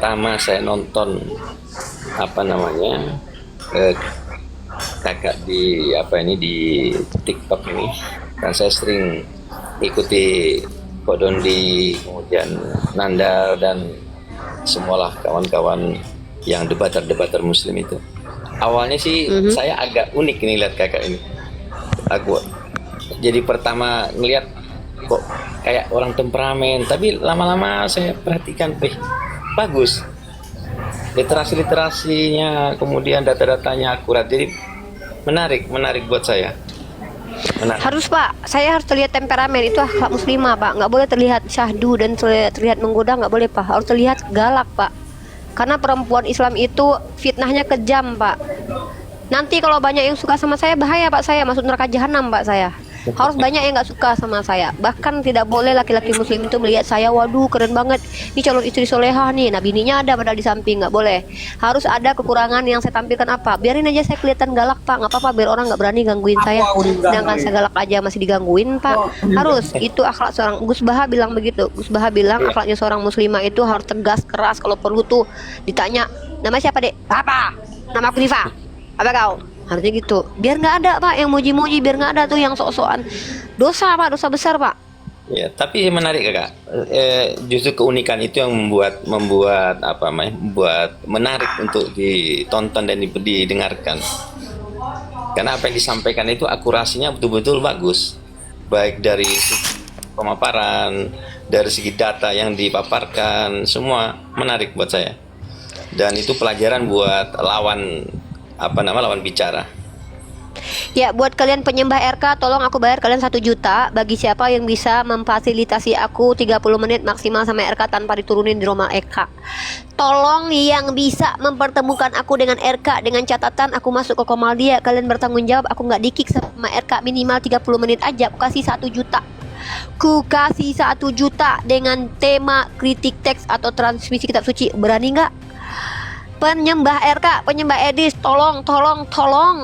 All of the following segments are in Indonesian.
pertama saya nonton apa namanya eh, kakak di apa ini di TikTok ini, kan saya sering ikuti Kok Dondi, kemudian Nanda dan semualah kawan-kawan yang debater-debater Muslim itu. Awalnya sih saya agak unik nih lihat kakak ini. Aku jadi pertama ngelihat kok kayak orang temperamen, tapi lama-lama saya perhatikan, bagus. Literasi-literasinya, kemudian data-datanya akurat. Jadi menarik buat saya. Menarik. Harus Pak, saya harus terlihat temperamen, itu akhlak muslimah Pak. Nggak boleh terlihat syahdu dan terlihat menggoda, nggak boleh Pak. Harus terlihat galak Pak. Karena perempuan Islam itu fitnahnya kejam Pak. Nanti kalau banyak yang suka sama saya, bahaya Pak, saya masuk neraka jahanam Pak saya. Harus banyak yang nggak suka sama saya. Bahkan tidak boleh laki-laki muslim itu melihat saya, waduh keren banget, ini calon istri solehah nih, nah bininya ada padahal di samping. Nggak boleh. Harus ada kekurangan yang saya tampilkan apa. Biarin aja saya kelihatan galak Pak, nggak apa-apa, biar orang nggak berani gangguin saya. Sedangkan saya galak aja masih digangguin Pak. Harus, itu akhlak seorang. Gus Baha bilang begitu. Gus Baha bilang akhlaknya seorang muslimah itu harus tegas, keras. Kalau perlu tuh ditanya, nama siapa dek? Apa? Nama aku Nifa. Apa kau? Harusnya gitu, biar nggak ada Pak yang muji-muji, biar nggak ada tuh yang sok-sokan. Dosa Pak, dosa besar Pak. Ya, tapi menarik kakak. Justru keunikan itu yang membuat apa namanya, membuat menarik untuk ditonton dan didengarkan. Karena apa yang disampaikan itu akurasinya betul-betul bagus, baik dari segi pemaparan, dari segi data yang dipaparkan, semua menarik buat saya. Dan itu pelajaran buat lawan lawan bicara. Ya, buat kalian penyembah RK, tolong aku bayar kalian 1 juta bagi siapa yang bisa memfasilitasi aku 30 menit maksimal sama RK tanpa diturunin di rumah RK. Tolong yang bisa mempertemukan aku dengan RK dengan catatan aku masuk ke Komaldia, kalian bertanggung jawab aku nggak di-kick sama RK minimal 30 menit aja, aku kasih 1 juta. Ku kasih 1 juta dengan tema kritik teks atau transmisi kitab suci. Berani nggak? Penyembah RK, penyembah Edis, tolong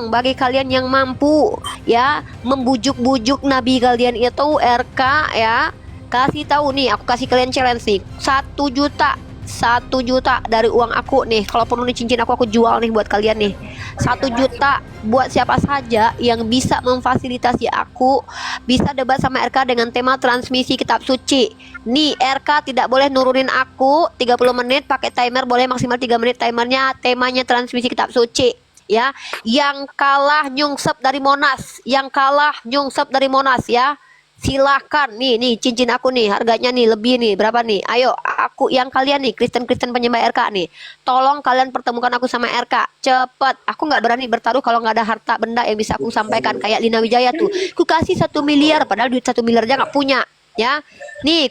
bagi kalian yang mampu ya membujuk-bujuk nabi kalian itu RK ya, kasih tahu nih, aku kasih kalian challenge nih, 1 juta dari uang aku nih. Kalau perlu nih cincin aku jual nih buat kalian nih. 1 juta buat siapa saja yang bisa memfasilitasi aku bisa debat sama RK dengan tema transmisi kitab suci. Nih RK tidak boleh nurunin aku 30 menit, pakai timer boleh maksimal 3 menit timernya, temanya transmisi kitab suci ya. Yang kalah nyungsep dari Monas, ya. Silahkan nih cincin aku nih, harganya nih lebih nih, berapa nih, ayo aku yang kalian nih Kristen penyembah RK nih, tolong kalian pertemukan aku sama RK cepet. Aku nggak berani bertaruh kalau nggak ada harta benda yang bisa aku sampaikan kayak Lina Wijaya tuh, ku kasih 1 miliar padahal duit 1 miliar aja nggak punya ya. Nih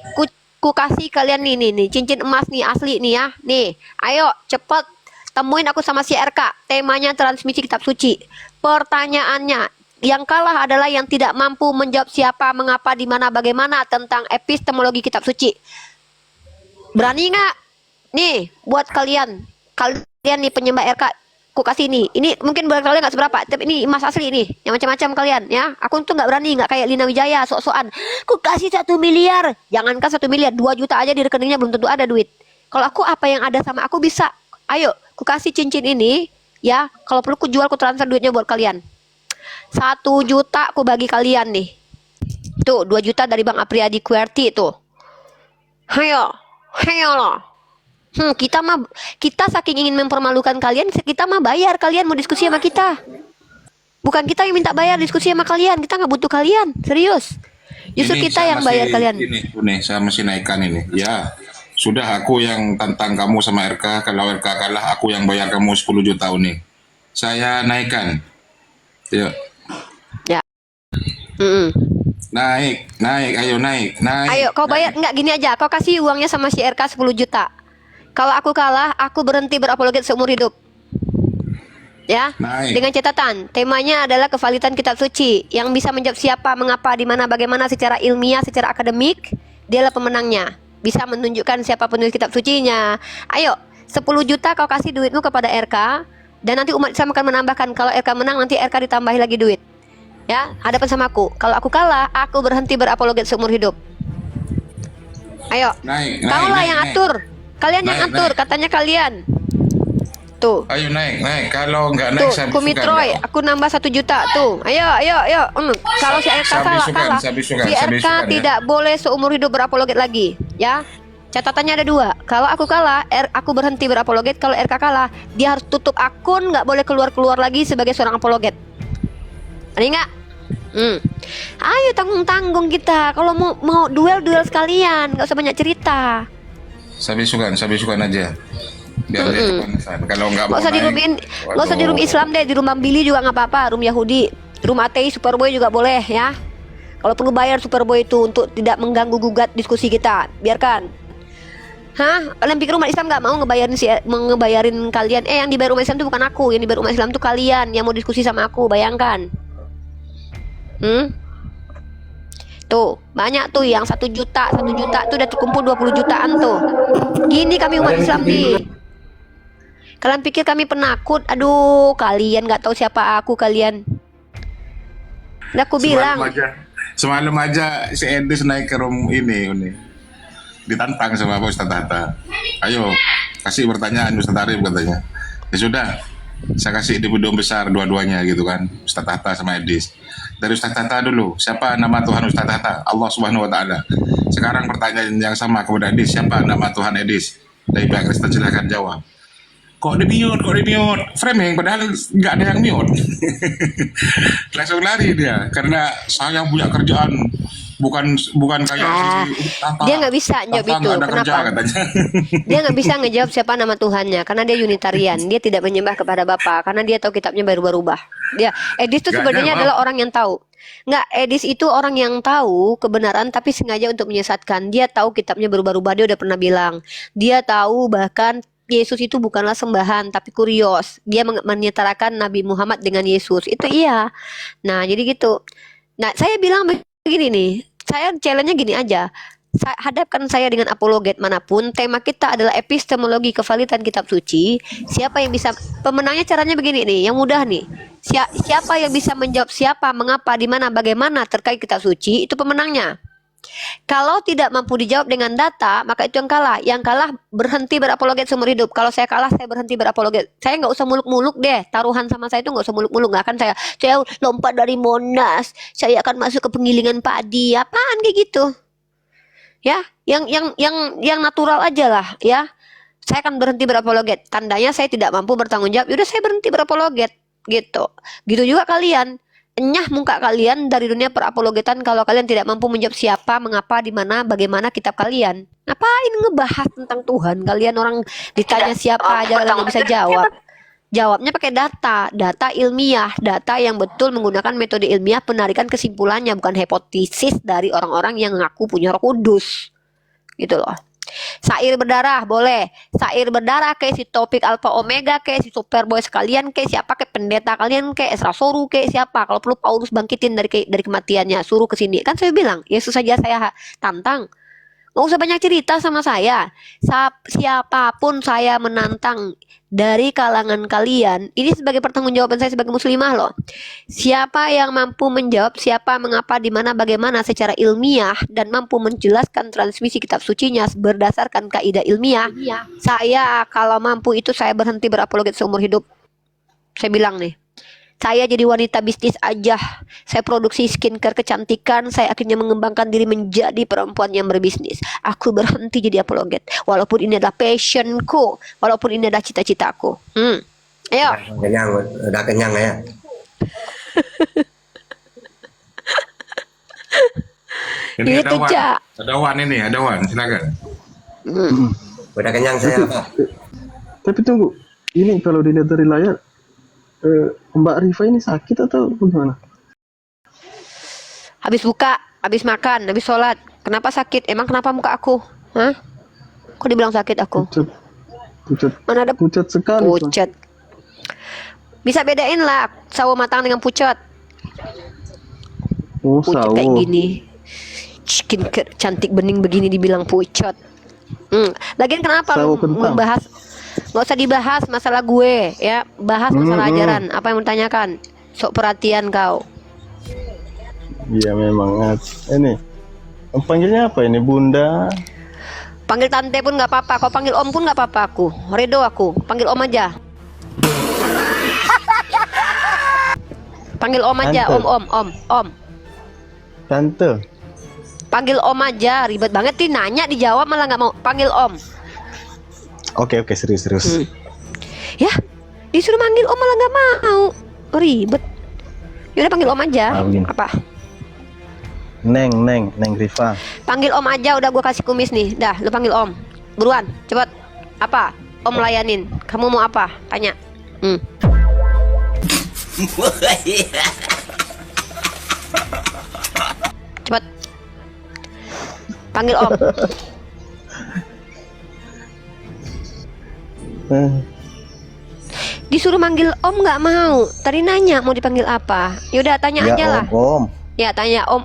ku kasih kalian nih cincin emas nih asli nih ya, nih ayo cepet temuin aku sama si RK, temanya transmisi kitab suci. Pertanyaannya, yang kalah adalah yang tidak mampu menjawab siapa, mengapa, di mana, bagaimana tentang epistemologi kitab suci. Berani nggak? Nih, buat kalian nih penyembah RK, ku kasih nih. Ini mungkin buat kalian nggak seberapa, tapi ini emas asli nih, yang macam-macam kalian ya. Aku tuh nggak berani, nggak kayak Lina Wijaya sok-sokan. Ku kasih 1 miliar, jangankan 1 miliar, 2 juta aja di rekeningnya belum tentu ada duit. Kalau aku apa yang ada sama aku bisa, ayo, ku kasih cincin ini ya. Kalau perlu ku jual, ku transfer duitnya buat kalian. 1 juta aku bagi kalian nih. Tuh 2 juta dari Bang Apriyadi QWERTY tuh. Hayo loh. Kita saking ingin mempermalukan kalian, kita mah bayar kalian mau diskusi sama kita. Bukan kita yang minta bayar diskusi sama kalian, kita nggak butuh kalian, serius. Justru Ini kita saya yang bayar masih kalian. ini saya masih naikkan ini. Ya, sudah aku yang tantang kamu sama RK. Kalau RK kalah, aku yang bayar kamu 10 juta ini. Saya naikkan. Yuk. Ya. Naik, ayo naik. Ayo kau bayar, enggak gini aja, kau kasih uangnya sama si RK 10 juta. Kalau aku kalah, aku berhenti berapologet seumur hidup. Ya, Naik. dengan catatan, temanya adalah kevalidan kitab suci. Yang bisa menjawab siapa, mengapa, di mana, bagaimana secara ilmiah, secara akademik, dialah pemenangnya. Bisa menunjukkan siapa penulis kitab sucinya. Ayo, 10 juta kau kasih duitmu kepada RK. Dan nanti umat Islam akan menambahkan, kalau RK menang nanti RK ditambahi lagi duit. Ya, hadapan sama aku. Kalau aku kalah, aku berhenti berapologet seumur hidup. Ayo, kaulah yang atur. Kalian yang Naik, atur, naik. katanya kalian. Tuh. Ayo naik. Kalau nggak naik, Tuh, saya Kumitroy, aku nambah 1 juta tuh. Ayo. Kalau si RK Sabi sukan, kalah, sabi sukan, si sabi RK sukan, ya. tidak boleh seumur hidup berapologet lagi, ya. Catatannya ada 2. Kalau aku kalah, aku berhenti berapologet. Kalau RK kalah, dia harus tutup akun, nggak boleh keluar lagi sebagai seorang apologet. Ada nggak? Ayo tanggung kita. Kalau mau duel sekalian, nggak usah banyak cerita. sabi sukan aja. Biar dia kepanasan. Kalau nggak mau Nggak usah di room naik, nggak usah di room Islam deh, di room Bambili juga nggak apa-apa, room Yahudi, room ateis Superboy juga boleh ya. Kalau perlu bayar Superboy itu untuk tidak mengganggu gugat diskusi kita, biarkan. Hah? Kalian pikir umat Islam nggak mau ngebayarin kalian? Yang dibayar umat Islam itu bukan aku, yang dibayar umat Islam itu kalian yang mau diskusi sama aku, bayangkan. Tuh, banyak tuh yang 1 juta tuh udah terkumpul 20 jutaan tuh. Gini kami umat Islam nih. Kalian pikir kami penakut? Aduh, kalian nggak tahu siapa aku kalian. Udah aku bilang. Semalam aja si Edis naik ke room ini. Ditantang sama Pak Ustadz Hatta. Ayo, kasih pertanyaan Ustadz Arif katanya. Ya sudah, saya kasih di video besar dua-duanya gitu kan, Ustadz Hatta sama Edis. Dari Ustadz Hatta dulu, siapa nama Tuhan Ustadz Hatta? Allah Subhanahu Wa Taala. Sekarang pertanyaan yang sama kepada Edis, siapa nama Tuhan Edis? Dari pihak Kristen silahkan jawab. Kok di mute? Framing padahal nggak ada yang mute. Langsung lari dia karena saya punya kerjaan bukan kayak Tata. Dia nggak bisa jawab itu. Kerja, Kenapa? katanya. Dia nggak bisa ngejawab siapa nama Tuhannya karena dia Unitarian. Dia tidak menyembah kepada Bapa karena dia tahu kitabnya baru berubah. Dia Edis itu Nggak sebenarnya jawab. adalah orang yang tahu. Nggak, Edis itu orang yang tahu kebenaran tapi sengaja untuk menyesatkan. Dia tahu kitabnya berubah-ubah. Dia udah pernah bilang. Dia tahu bahkan Yesus itu bukanlah sembahan tapi kurios. Dia menyetarakan Nabi Muhammad dengan Yesus. Itu iya. Nah, jadi gitu. Nah, saya bilang begini nih. Saya challenge-nya gini aja. Hadapkan saya dengan apologet manapun. Tema kita adalah epistemologi kevalidan kitab suci. Siapa yang bisa, pemenangnya caranya begini nih, yang mudah nih. Siapa yang bisa menjawab siapa, mengapa, di mana, bagaimana terkait kitab suci, itu pemenangnya. Kalau tidak mampu dijawab dengan data, maka itu yang kalah. Yang kalah berhenti berapologet seumur hidup. Kalau saya kalah, saya berhenti berapologet. Saya nggak usah muluk-muluk deh. Taruhan sama saya itu nggak usah muluk-muluk. Nggak akan saya lompat dari Monas. Saya akan masuk ke penggilingan padi. Apaan kayak gitu? Ya, yang natural aja lah. Ya, saya akan berhenti berapologet. Tandanya saya tidak mampu bertanggung jawab. Yaudah saya berhenti berapologet. Gitu. Gitu juga kalian. Enyah muka kalian dari dunia perapologetan kalau kalian tidak mampu menjawab siapa, mengapa, di mana, bagaimana kitab kalian. Ngapain ngebahas tentang Tuhan? Kalian orang ditanya siapa aja kalian nggak bisa jawab. Jawabnya pakai data ilmiah, data yang betul menggunakan metode ilmiah penarikan kesimpulannya, bukan hipotesis dari orang-orang yang ngaku punya Roh Kudus. Gitu loh. Sair berdarah boleh, sair berdarah kayak si Topik Alpha Omega kayak si Superboy sekalian kayak siapa kayak pendeta kalian kayak Esra Soru kayak siapa, kalau perlu Paulus bangkitin dari kematiannya, suruh ke sini. Kan saya bilang Yesus saja saya tantang, nggak usah banyak cerita sama saya. Siapapun saya menantang dari kalangan kalian. Ini sebagai pertanggungjawaban saya sebagai muslimah loh. Siapa yang mampu menjawab siapa, mengapa, di mana, bagaimana secara ilmiah dan mampu menjelaskan transmisi kitab sucinya berdasarkan kaidah ilmiah. Saya kalau mampu itu saya berhenti berapologet seumur hidup. Saya bilang nih. Saya jadi wanita bisnis aja. Saya produksi skincare kecantikan. Saya akhirnya mengembangkan diri menjadi perempuan yang berbisnis. Aku berhenti jadi apologet. Walaupun ini adalah passionku. Walaupun ini adalah cita-citaku. Ayo. Udah kenyang ya. Ini Itu, Cak. ada Wan ini, ada Wan, silakan. Udah kenyang saya. Tapi tunggu, ini kalau dilihat dari layar, Mbak Rifa ini sakit atau bagaimana? Habis buka, habis makan, habis sholat. Kenapa sakit? Emang kenapa muka aku? Hah? Kok dibilang sakit aku? Pucat. Mana ada Pucat sekali. Pak. pucat? Bisa bedain lah sawo matang dengan pucat. Oh, Pucat sawo. kayak gini. Skincare cantik bening begini dibilang pucat. Lagian kenapa Sawo lu kentang. membahas? Nggak usah dibahas masalah gue ya, bahas masalah ajaran. Apa yang mau ditanyakan? Sok perhatian kau. Iya memang. Ini panggilnya apa ini, Bunda? Panggil tante pun nggak apa-apa. Kau panggil om pun nggak apa-apa aku. Redo aku. Panggil om aja. Panggil om aja. Tante. Om. Tante. Panggil om aja. Ribet banget nih nanya dijawab malah nggak mau. Panggil om. Oke, serius. Ya, disuruh manggil om malah nggak mau. Ribet. Yaudah panggil om aja. Ah, begini. Apa? Neng Rifa. Panggil om aja. Udah gua kasih kumis nih. Dah, lu panggil om. Buruan, cepet. Apa? Om layanin. Kamu mau apa? Tanya. Cepet. Panggil om. Disuruh manggil om nggak mau. Tadi nanya mau dipanggil apa. Yaudah tanya aja lah. Om. Ya tanya om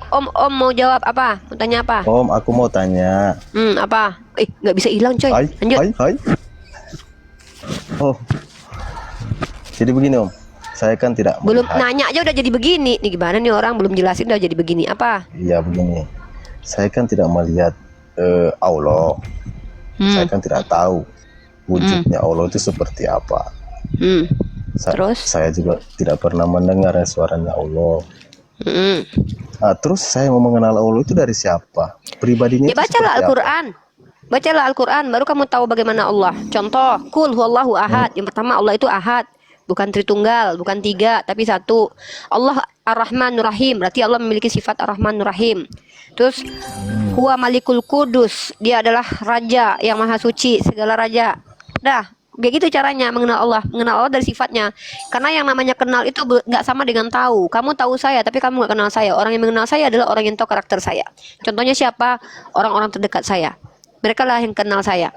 mau jawab apa? Mau tanya apa? Om, aku mau tanya. Apa? Nggak bisa hilang coy. Lanjut. Hai. Oh. Jadi begini Om. Saya kan tidak Belum melihat. nanya aja udah jadi begini. Nih gimana nih orang belum jelasin udah jadi begini. Apa? Iya begini. Saya kan tidak melihat Allah. Saya kan tidak tahu wujudnya Allah itu seperti apa. Terus? Saya juga tidak pernah mendengar suaranya Allah. Nah, terus saya mau mengenal Allah itu dari siapa? Pribadinya Ya itu bacalah seperti Al-Quran. Bacalah Al-Quran baru kamu tahu bagaimana Allah. Contoh, Qul huwallahu ahad. Yang pertama Allah itu ahad. Bukan tritunggal, bukan tiga, tapi satu. Allah Ar-Rahmanur Rahim, berarti Allah memiliki sifat Ar-Rahmanur Rahim. Terus, Huwa Malikul Kudus, dia adalah Raja yang Maha Suci, segala Raja. Dah, begitu caranya mengenal Allah dari sifatnya. Karena yang namanya kenal itu nggak sama dengan tahu. Kamu tahu saya, tapi kamu nggak kenal saya. Orang yang mengenal saya adalah orang yang tahu karakter saya. Contohnya siapa? Orang-orang terdekat saya. Mereka lah yang kenal saya.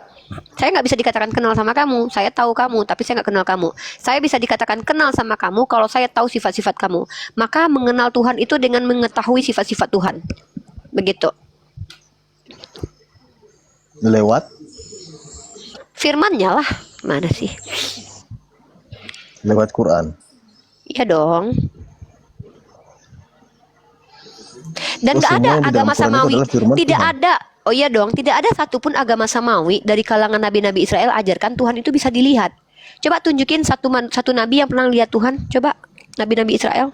Saya nggak bisa dikatakan kenal sama kamu. Saya tahu kamu, tapi saya nggak kenal kamu. Saya bisa dikatakan kenal sama kamu kalau saya tahu sifat-sifat kamu. Maka mengenal Tuhan itu dengan mengetahui sifat-sifat Tuhan. Begitu. lewat Firman-Nya lah. Mana sih? lewat Quran. Iya dong. Dan Oh, nggak ada semua yang di dalam agama Quran itu samawi. adalah firman Tidak Tuhan. ada. Oh iya dong, tidak ada satupun agama samawi dari kalangan nabi-nabi Israel ajarkan Tuhan itu bisa dilihat. Coba tunjukin satu nabi yang pernah lihat Tuhan. Coba nabi-nabi Israel.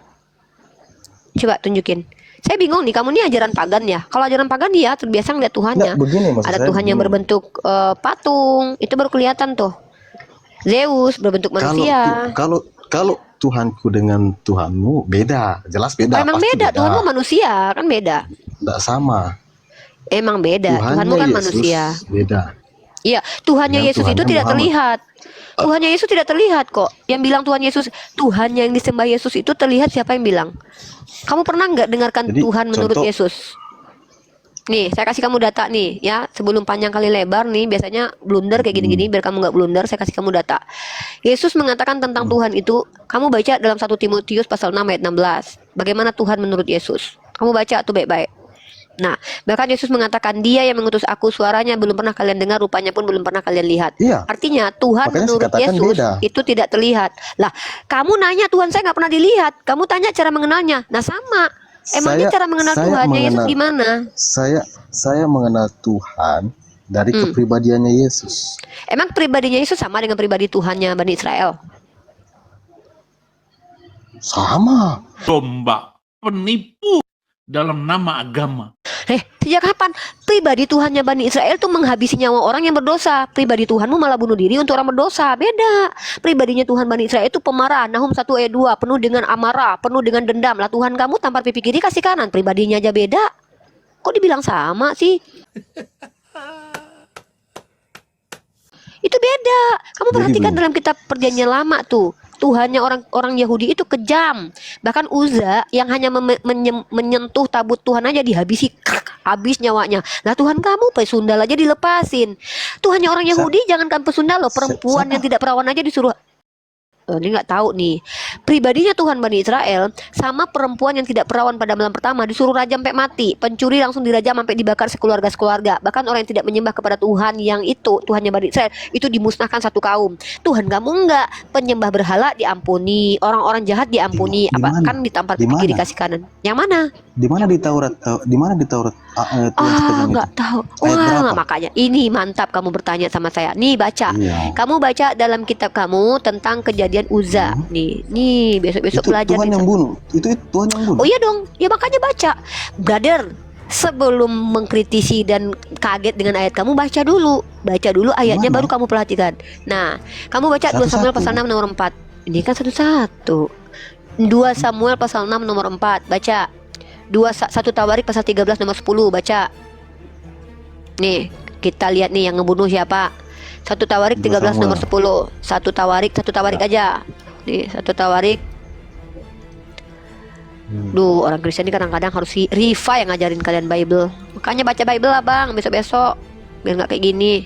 Coba tunjukin. Saya bingung nih, kamu nih ajaran pagan ya. Kalau ajaran pagan dia terbiasa ngeliat Tuhannya. Nggak, begini maksud Ada saya, Tuhan yang begini. berbentuk patung, itu baru kelihatan tuh. Zeus berbentuk manusia. Kalau Tuhanku dengan Tuhanmu beda, jelas beda. Emang pasti beda, Tuhanmu manusia kan beda. Nggak sama. Emang beda, Tuhanmu kan Yesus manusia. beda. Iya, Tuhannya Yang Yesus itu Tuhannya tidak Muhammad. terlihat. Tuhannya Yesus tidak terlihat kok. Yang bilang Tuhan Yesus, Tuhan yang disembah Yesus itu terlihat, siapa yang bilang? Kamu pernah nggak dengarkan Jadi, Tuhan menurut contoh- Yesus? Nih, saya kasih kamu data nih ya. Sebelum panjang kali lebar nih, biasanya blunder kayak gini-gini. Biar kamu nggak blunder, saya kasih kamu data. Yesus mengatakan tentang Tuhan itu, kamu baca dalam 1 Timotius pasal 6 ayat 16. Bagaimana Tuhan menurut Yesus? Kamu baca tuh baik-baik. Nah, bahkan Yesus mengatakan, dia yang mengutus aku, suaranya belum pernah kalian dengar, rupanya pun belum pernah kalian lihat. Iya. Artinya Tuhan Makanya menurut saya katakan Yesus beda. itu tidak terlihat. Lah, kamu nanya Tuhan saya nggak pernah dilihat. Kamu tanya cara mengenalnya. Nah sama. Emangnya cara mengenal Tuhannya Yesus gimana? Saya mengenal Tuhan dari kepribadiannya Yesus. Emang pribadinya Yesus sama dengan pribadi Tuhannya Bani Israel? Sama. Domba penipu dalam nama agama. Sejak kapan pribadi Tuhannya Bani Israel tuh menghabisi nyawa orang yang berdosa? Pribadi Tuhanmu malah bunuh diri untuk orang berdosa. Beda. Pribadinya Tuhan Bani Israel itu pemarah. Nahum 1 ayat 2, penuh dengan amarah, penuh dengan dendam. Lah Tuhan kamu tampar pipi kiri kasih kanan. Pribadinya aja beda. Kok dibilang sama sih? Itu beda. Kamu Jadi perhatikan begini. dalam kitab Perjanjian Lama tuh. Tuhannya orang Yahudi itu kejam. Bahkan Uza yang hanya menyentuh tabut Tuhan aja dihabisi, habis nyawanya. Lah Tuhan kamu pesundal aja dilepasin. Tuhannya orang Yahudi jangankan pesundal loh, perempuan yang tidak perawan aja disuruh Ini nggak tahu nih. Pribadinya Tuhan Bani Israel sama perempuan yang tidak perawan pada malam pertama disuruh rajam sampai mati. Pencuri langsung dirajam sampai dibakar sekeluarga-sekeluarga. Bahkan orang yang tidak menyembah kepada Tuhan yang itu, Tuhannya Bani Israel, itu dimusnahkan satu kaum. Tuhan kamu enggak, penyembah berhala diampuni, orang-orang jahat diampuni. Di mana? Kan ditampar Di di kiri mana? kasih kanan. Yang mana? Di mana di Taurat? Di mana di Taurat? Tuhan sekalian Nggak itu? tahu. Ayat Wah, berapa? makanya ini mantap kamu bertanya sama saya. Nih baca. Iya. Kamu baca dalam kitab kamu tentang kejadian Uza. Nih besok-besok Itu belajar Tuhan nih. yang bunuh. Itu Tuhan yang bunuh. Oh iya dong, ya makanya baca, brother. Sebelum mengkritisi dan kaget dengan ayat kamu, baca dulu ayatnya, Gimana? baru kamu perhatikan. Nah, kamu baca 2 Samuel Satu-satu. pasal 6 nomor 4. Ini kan satu-satu. 2 Samuel pasal 6 nomor 4, baca. 1 Tawarik pasal 13 nomor 10, baca. Nih, kita lihat nih yang ngebunuh siapa. 1 Tawarik 2 13 nomor Samuel. 10. 1 Tawarik aja. Nih, 1 Tawarik. Duh, orang Kristen ini kadang-kadang harus si Riva yang ngajarin kalian Bible. Makanya baca Bible lah bang, besok-besok. Biar nggak kayak gini.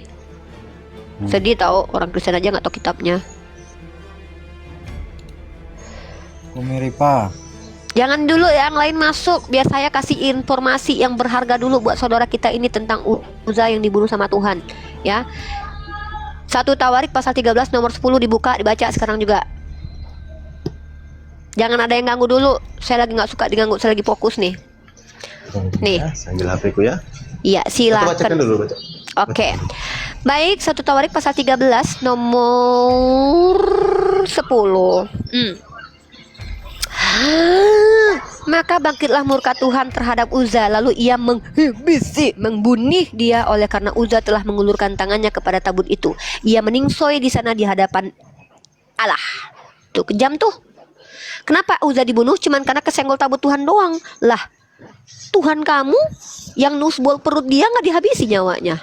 Sedih tau, orang Kristen aja nggak tahu kitabnya. Umi Ripa. Jangan dulu yang lain masuk, biar saya kasih informasi yang berharga dulu buat saudara kita ini tentang Uza yang dibunuh sama Tuhan. Ya, 1 Tawarik pasal 13 nomor 10 dibuka, dibaca sekarang juga. Jangan ada yang ganggu dulu. Saya lagi nggak suka diganggu, saya lagi fokus nih. Nih. Ya, saya ambil HP ku ya. Iya, Bacakan silakan. dulu, baca. Oke. Baik, 1 Tawarik pasal 13 nomor 10. Maka bangkitlah murka Tuhan terhadap Uza, lalu ia menghabisi, membunuh dia oleh karena Uza telah mengulurkan tangannya kepada tabut itu. Ia meningsoi di sana di hadapan Allah. Tuh kejam tuh. Kenapa Uza dibunuh? Cuman karena kesenggol tabut Tuhan doang. Lah, Tuhan kamu yang nusbol perut dia nggak dihabisi nyawanya.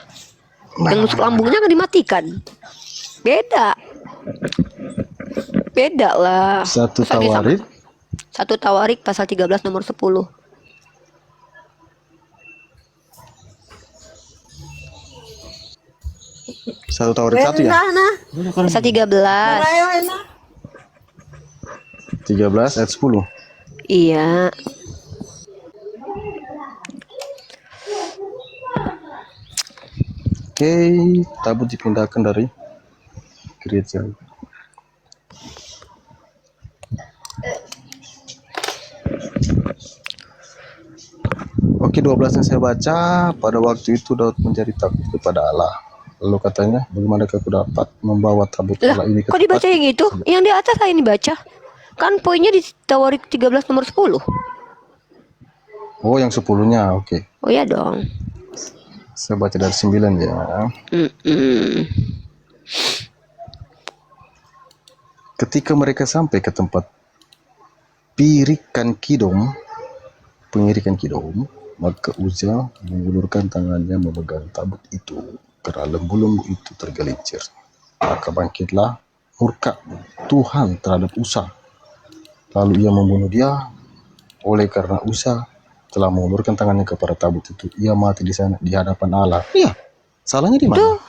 Yang nusuk lambungnya nggak dimatikan. Beda lah. 1 Masa dia sama? Tawarik 1 Tawarik pasal 13 nomor 10. Satu Tawarik 1 ya. Pasal 13. 13 ayat 10. Iya. Oke, tabut dipindahkan dari gereja. Oke, 12 yang saya baca, pada waktu itu Daud menjadi takut kepada Allah. Lalu katanya, bagaimanakah aku dapat membawa tabut Lah, Allah ini ke kok dibaca tempat? yang itu? Yang di atas lain dibaca. Kan poinnya di Tawarik 13 nomor 10. Oh, yang 10-nya, oke. Oh ya dong. Saya baca dari 9 ya. Ketika mereka sampai ke tempat pengirikan Kidom, maka Uza mengulurkan tangannya memegang tabut itu, karena lembu-lembu itu tergelincir. Maka bangkitlah murka Tuhan terhadap Uza, lalu ia membunuh dia. Oleh karena Uza telah mengulurkan tangannya kepada tabut itu, ia mati di sana di hadapan Allah. Iya, salahnya di mana? Tuh,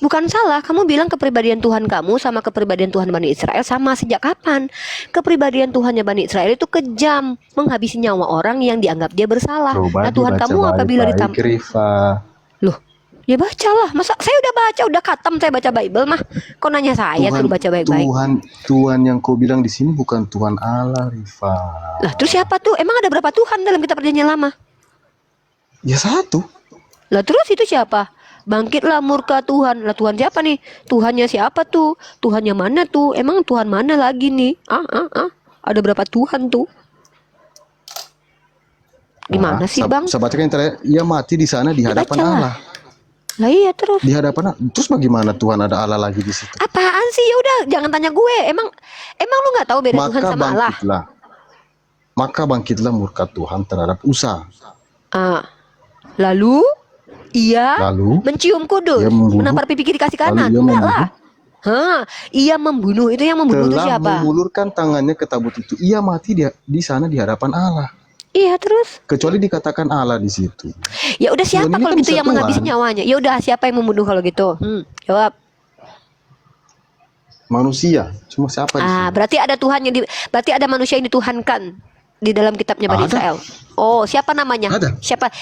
bukan salah. Kamu bilang kepribadian Tuhan kamu sama kepribadian Tuhan Bani Israel sama. Sejak kapan? Kepribadian Tuhannya Bani Israel itu kejam, menghabisi nyawa orang yang dianggap dia bersalah. Coba Nah, Tuhan dibaca kamu apabila baik-baik, Rifa. Loh, ya bacalah. Masa saya udah baca, udah khatam saya baca Bible mah. Kok nanya saya suruh baca baik-baik? Tuhan yang kau bilang di sini bukan Tuhan Allah, Rifa. Lah, terus siapa tuh? Emang ada berapa Tuhan dalam kitab perjanjian lama? Ya satu. Lah, terus itu siapa? Bangkitlah murka Tuhan. Lah, Tuhan siapa nih? Tuhannya siapa tuh? Tuhannya mana tuh? Emang Tuhan mana lagi nih? Ada berapa Tuhan tuh? Gimana sih, Bang? Saya bacakan yang terakhir. Ia mati di sana di hadapan Bacalah. Allah. Lah iya terus. Di hadapan Allah. Terus bagaimana Tuhan ada Allah lagi di situ? Apaan sih? Ya udah, jangan tanya gue. Emang lu nggak tahu beda Tuhan sama Allah? Maka bangkitlah murka Tuhan terhadap Uza. Lalu ia Lalu mencium kudus, ia membunuh. menampar pipi kiri kasih kanan. Lalu ia Enggak membunuh. lah. Ia membunuh. Itu yang membunuh itu Telah siapa? mengulurkan tangannya ke tabut itu. Ia mati di sana di hadapan Allah. Iya terus. Kecuali dikatakan Allah di situ. Ya udah, siapa Tuhan ini kalau kan gitu bisa yang menghabisi Tuhan. nyawanya? Ya udah, siapa yang membunuh kalau gitu? Jawab. manusia. Cuma siapa di sini? Berarti ada Tuhan berarti ada manusia yang dituhankan di dalam kitabnya Bani Ada. Israel. Oh, siapa namanya? Ada.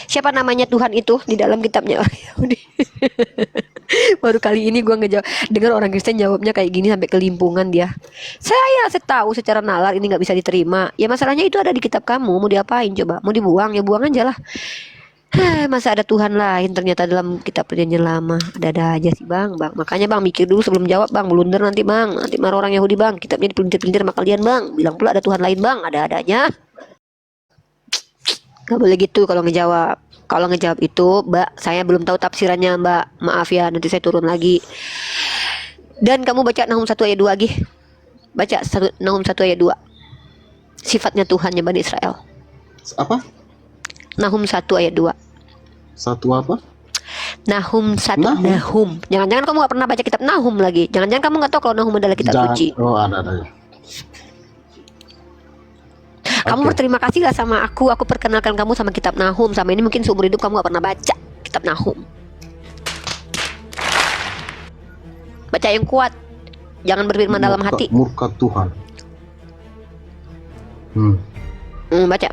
Siapa namanya Tuhan itu di dalam kitabnya orang Yahudi? Baru kali ini gua ngejawab, dengar orang Kristen jawabnya kayak gini sampai kelimpungan dia. Saya tahu secara nalar ini nggak bisa diterima. Ya masalahnya itu ada di kitab kamu, mau diapain coba? Mau dibuang ya buang aja lah. Masa ada Tuhan lain ternyata dalam kitab perjanjian lama. Ada aja sih bang. Makanya bang mikir dulu sebelum jawab bang. Blunder nanti bang. Nanti marah orang Yahudi bang. Kitabnya dipelintir-pelintir sama kalian bang. Bilang pula ada Tuhan lain bang. Ada-adanya. Gak boleh gitu kalau ngejawab. Kalau ngejawab itu, Mbak, saya belum tahu tafsirannya, Mbak. Maaf ya, nanti saya turun lagi. Dan kamu baca Nahum 1 ayat 2 lagi. Baca Nahum 1 ayat 2. Sifatnya Tuhannya Bani Israel. Apa? Nahum 1 ayat 2. Satu apa? Nahum 1. Nahum. Nahum. Jangan-jangan kamu gak pernah baca kitab Nahum lagi. Jangan-jangan kamu gak tahu kalau Nahum adalah kitab suci. Oh, ada. Kamu Oke. berterima kasih gak sama aku? Aku perkenalkan kamu sama kitab Nahum. Sama ini mungkin seumur hidup kamu gak pernah baca kitab Nahum. Baca yang kuat. Jangan berfirman dalam hati. Murka Tuhan. Baca.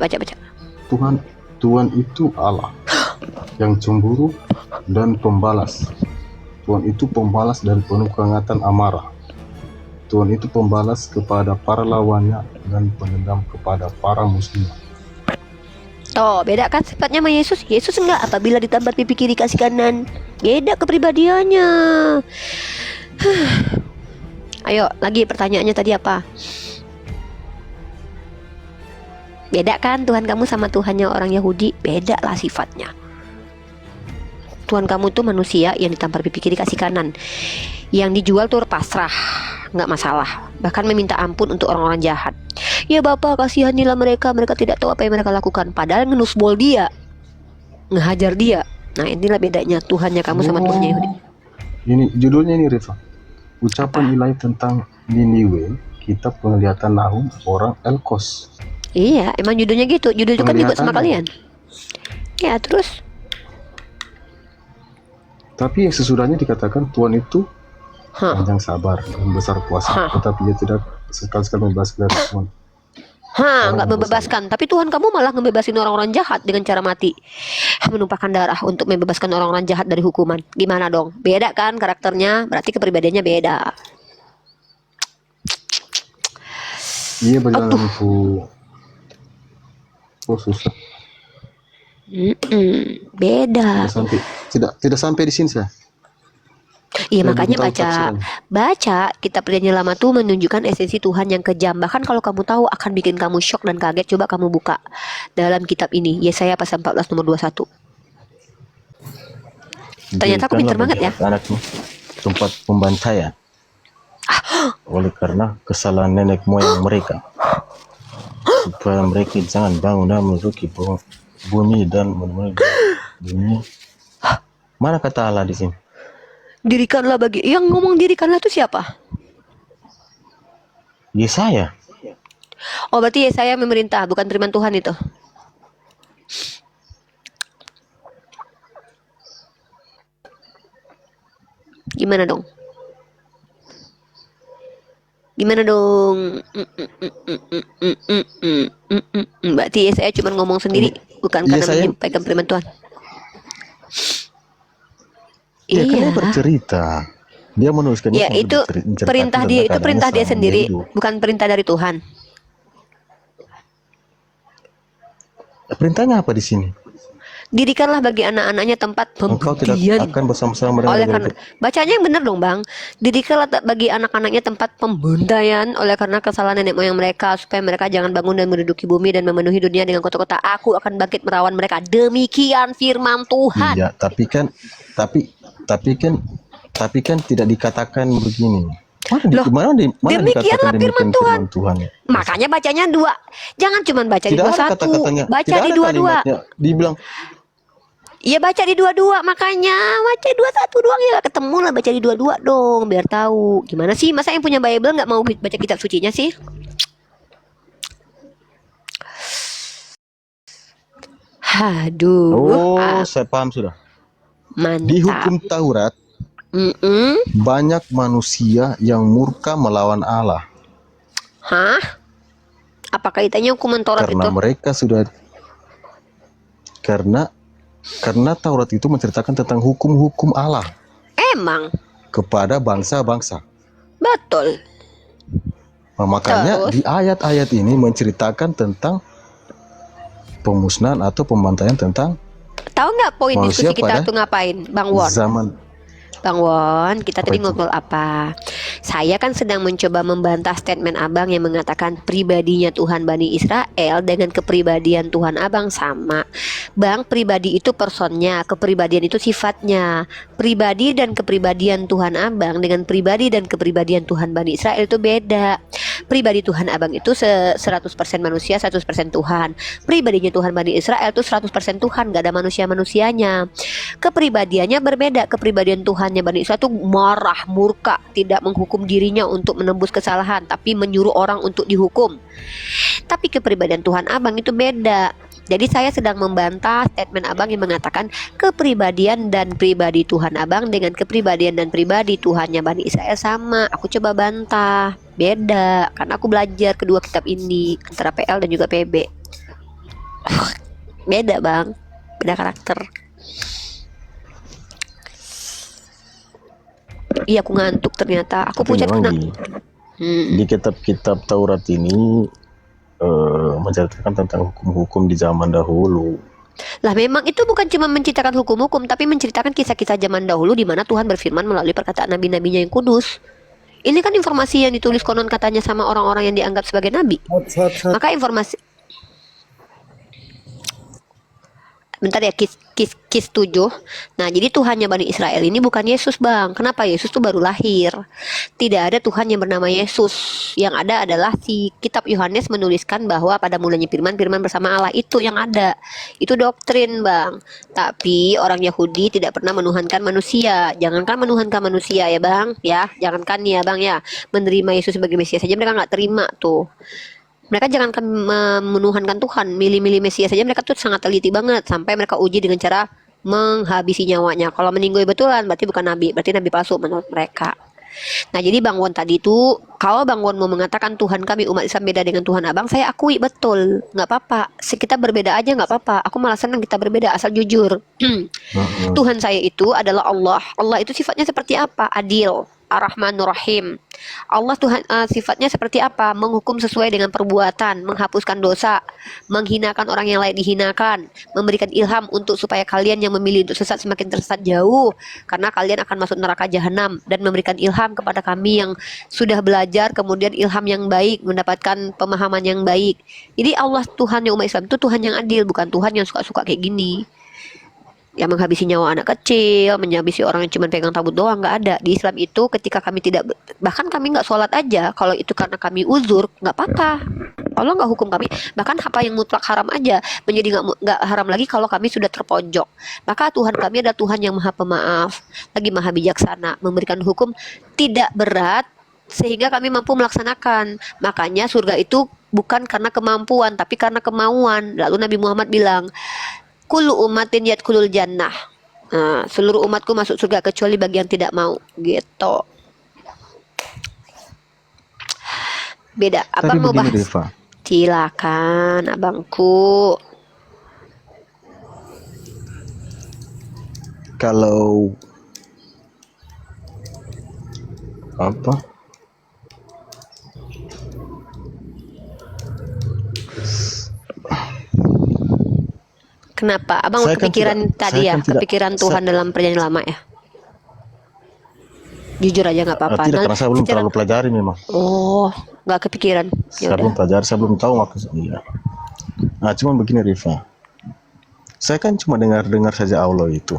Tuhan itu Allah yang cemburu dan pembalas. Tuhan itu pembalas dan penuh kehangatan amarah. Tuhan itu pembalas kepada para lawannya dan pendendam kepada para musuhnya. Oh, beda kan sifatnya sama Yesus. Yesus enggak, apabila ditambat pipi kiri kasih kanan. Beda kepribadiannya. Ayo, lagi pertanyaannya tadi apa? Beda kan Tuhan kamu sama Tuhannya orang Yahudi? Beda lah sifatnya. Tuhan kamu tuh manusia yang ditampar pipi kiri kasih kanan. Yang dijual tuh pasrah, nggak masalah. Bahkan meminta ampun untuk orang-orang jahat. Ya Bapak, kasihanilah mereka, mereka tidak tahu apa yang mereka lakukan. Padahal ngenusbol dia, ngehajar dia. Nah inilah bedanya Tuhannya kamu sama Tuhannya Yahudi. Ini judulnya ini, Rifa. Ucapan ilahi tentang Niniwe, kitab penglihatan Nahum orang Elkos. Iya, emang judulnya gitu. Judul itu kan dibuat sama Penglihatannya. kalian. Ya terus. Tapi yang sesudahnya dikatakan Tuhan itu panjang sabar dan besar kuasa, tetapi dia tidak sekali-sekali membebaskan dari Tuhan. Nggak membebaskan. Tapi Tuhan kamu malah ngebebasin orang-orang jahat dengan cara mati, menumpahkan darah untuk membebaskan orang-orang jahat dari hukuman. Gimana dong? Beda kan karakternya? Berarti kepribadiannya beda. Iya berjalan lampu. Oh susah. Beda. Tidak sampai di sini saya. Iya Saya makanya belum tahu tafsirannya. baca kitab perjanjian lama tuh menunjukkan esensi Tuhan yang kejam. Bahkan kalau kamu tahu akan bikin kamu shock dan kaget. Coba kamu buka dalam kitab ini Yesaya pasal 14 nomor 21. Ternyata aku pintar banget ya. Anakmu tempat pembantaian. Oleh karena kesalahan nenek moyang mereka, supaya mereka jangan bangun dan menduduki bumi dan memenuhi bumi. Mana kata Allah di sini? Dirikanlah bagi yang ngomong dirikanlah itu siapa? Yesaya. Oh berarti Yesaya memerintah, bukan firman Tuhan itu. Gimana dong? Gimana dong? Berarti Yesaya cuma ngomong sendiri, bukan karena Yesaya- menyampaikan firman Tuhan. Dia kan Iya. dia bercerita. Dia menuliskannya. Ya sambil itu menceritakan perintah tentang dia, itu keadaannya perintah dia selama sendiri, hidup. bukan perintah dari Tuhan. Perintahnya apa di sini? Dirikanlah bagi anak-anaknya tempat Engkau tidak pembuktian. akan bersama-sama dengan Oleh mereka. karena bacanya yang benar dong bang. Dirikanlah bagi anak-anaknya tempat pembantaian oleh karena kesalahan nenek moyang mereka, supaya mereka jangan bangun dan menduduki bumi dan memenuhi dunia dengan kota-kota. Aku akan bangkit melawan mereka. Demikian firman Tuhan. Iya, tapi kan tidak dikatakan begini. Loh, Mana demikianlah dikatakan firman demikian Tuhan? Makanya bacanya dua. Jangan cuma baca di Tidak ada 21. kata-katanya. Baca Tidak di ada 22. kalimatnya. Dibilang Iya baca di 22, makanya baca 21 doang ya, gak ketemu lah, baca di 22 dong biar tahu. Gimana sih, masa yang punya Bible nggak mau baca kitab sucinya sih? Aduh, saya paham sudah. Di mantap, hukum Taurat Mm-mm. Banyak manusia yang murka melawan Allah Hah? Apa kaitannya hukuman Taurat karena itu? mereka sudah karena Taurat itu menceritakan tentang hukum-hukum Allah Emang, kepada bangsa-bangsa. betul. Nah, makanya Terus? di ayat-ayat ini menceritakan tentang pemusnahan atau pembantaian tentang Tahu nggak poin manusia diskusi kita pada tuh ngapain, Bang Won? zaman Bang Won, kita apa tadi itu? ngobrol apa? Saya kan sedang mencoba membantah statement Abang yang mengatakan pribadinya Tuhan Bani Israel dengan kepribadian Tuhan Abang sama. Bang, pribadi itu personnya, kepribadian itu sifatnya. Pribadi dan kepribadian Tuhan Abang dengan pribadi dan kepribadian Tuhan Bani Israel itu beda. Pribadi Tuhan Abang itu 100% manusia, 100% Tuhan. Pribadinya Tuhan Bani Israel itu 100% Tuhan, gak ada manusia-manusianya. Kepribadiannya berbeda. Kepribadian Tuhannya Bani Israel itu marah, murka, tidak menghukum dirinya untuk menembus kesalahan, tapi menyuruh orang untuk dihukum. Tapi kepribadian Tuhan Abang itu beda. Jadi saya sedang membantah statement Abang yang mengatakan kepribadian dan pribadi Tuhan Abang dengan kepribadian dan pribadi Tuhannya Bani Israel sama. Aku coba bantah, beda. Karena aku belajar kedua kitab ini antara PL dan juga PB. Beda Bang, beda karakter. Iya, aku ngantuk ternyata. Aku Tapi pucat memang kena. di kitab-kitab Taurat ini menceritakan tentang hukum-hukum di zaman dahulu. Lah memang itu bukan cuma menceritakan hukum-hukum, tapi menceritakan kisah-kisah zaman dahulu di mana Tuhan berfirman melalui perkataan nabi-nabinya yang kudus. Ini kan informasi yang ditulis konon katanya sama orang-orang yang dianggap sebagai nabi. Maka informasi bentar ya, kis 7. Nah, jadi Tuhannya Bani Israel ini bukan Yesus, Bang. Kenapa? Yesus tuh baru lahir. Tidak ada Tuhan yang bernama Yesus. Yang ada adalah si kitab Yohanes menuliskan bahwa pada mulanya firman bersama Allah, itu yang ada. Itu doktrin, Bang. Tapi orang Yahudi tidak pernah menuhankan manusia. Jangankan menuhankan manusia ya, Bang, ya. Jangankan ya, Bang, ya. Menerima Yesus sebagai Mesias saja mereka nggak terima tuh. Mereka jangankan menuhankan Tuhan, milih-milih Mesias saja mereka tuh sangat teliti banget, sampai mereka uji dengan cara menghabisi nyawanya. Kalau meninggoy betulan berarti bukan nabi, berarti nabi palsu menurut mereka. Nah, jadi Bang Won tadi itu, kalau Bang Won mau mengatakan Tuhan kami umat Islam beda dengan Tuhan Abang, saya akui betul, nggak apa-apa. Kita berbeda aja nggak apa-apa. Aku malah senang kita berbeda asal jujur. Tuhan saya itu adalah Allah. Allah itu sifatnya seperti apa? Adil, Ar-Rahmanur Rahim. Allah Tuhan sifatnya seperti apa? Menghukum sesuai dengan perbuatan, menghapuskan dosa, menghinakan orang yang layak dihinakan, memberikan ilham untuk supaya kalian yang memilih untuk sesat semakin tersesat jauh, karena kalian akan masuk neraka jahanam, dan memberikan ilham kepada kami yang sudah belajar kemudian ilham yang baik, mendapatkan pemahaman yang baik. Jadi Allah Tuhan yang umat Islam itu Tuhan yang adil, bukan Tuhan yang suka-suka kayak gini. Yang menghabisi nyawa anak kecil, menghabisi orang yang cuma pegang tabut doang, nggak ada. Di Islam itu ketika kami tidak, bahkan kami nggak sholat aja, kalau itu karena kami uzur, nggak apa-apa. Allah nggak hukum kami. Bahkan apa yang mutlak haram aja menjadi nggak haram lagi kalau kami sudah terpojok. Maka Tuhan kami adalah Tuhan yang maha pemaaf, lagi maha bijaksana, memberikan hukum tidak berat sehingga kami mampu melaksanakan. Makanya surga itu bukan karena kemampuan, tapi karena kemauan. Lalu Nabi Muhammad bilang, kullu umatin yadkhulul jannah. Nah, seluruh umatku masuk surga kecuali bagi yang tidak mau, gitu. Beda. Abang mau bahas? Rifa, Silakan, abangku. kalau apa? Kenapa? Abang Saya kan kepikiran tidak- tadi saya ya, kan tidak- kepikiran Tuhan dalam perjanjian lama ya? Jujur aja nggak apa-apa. Tidak, Nah, karena saya belum secara- terlalu pelajari memang. Oh, nggak kepikiran. Ya Saya belum udah. pelajari, saya belum tahu maksudnya. Nah, cuman begini Rifa. Saya kan cuma dengar-dengar saja Allah itu.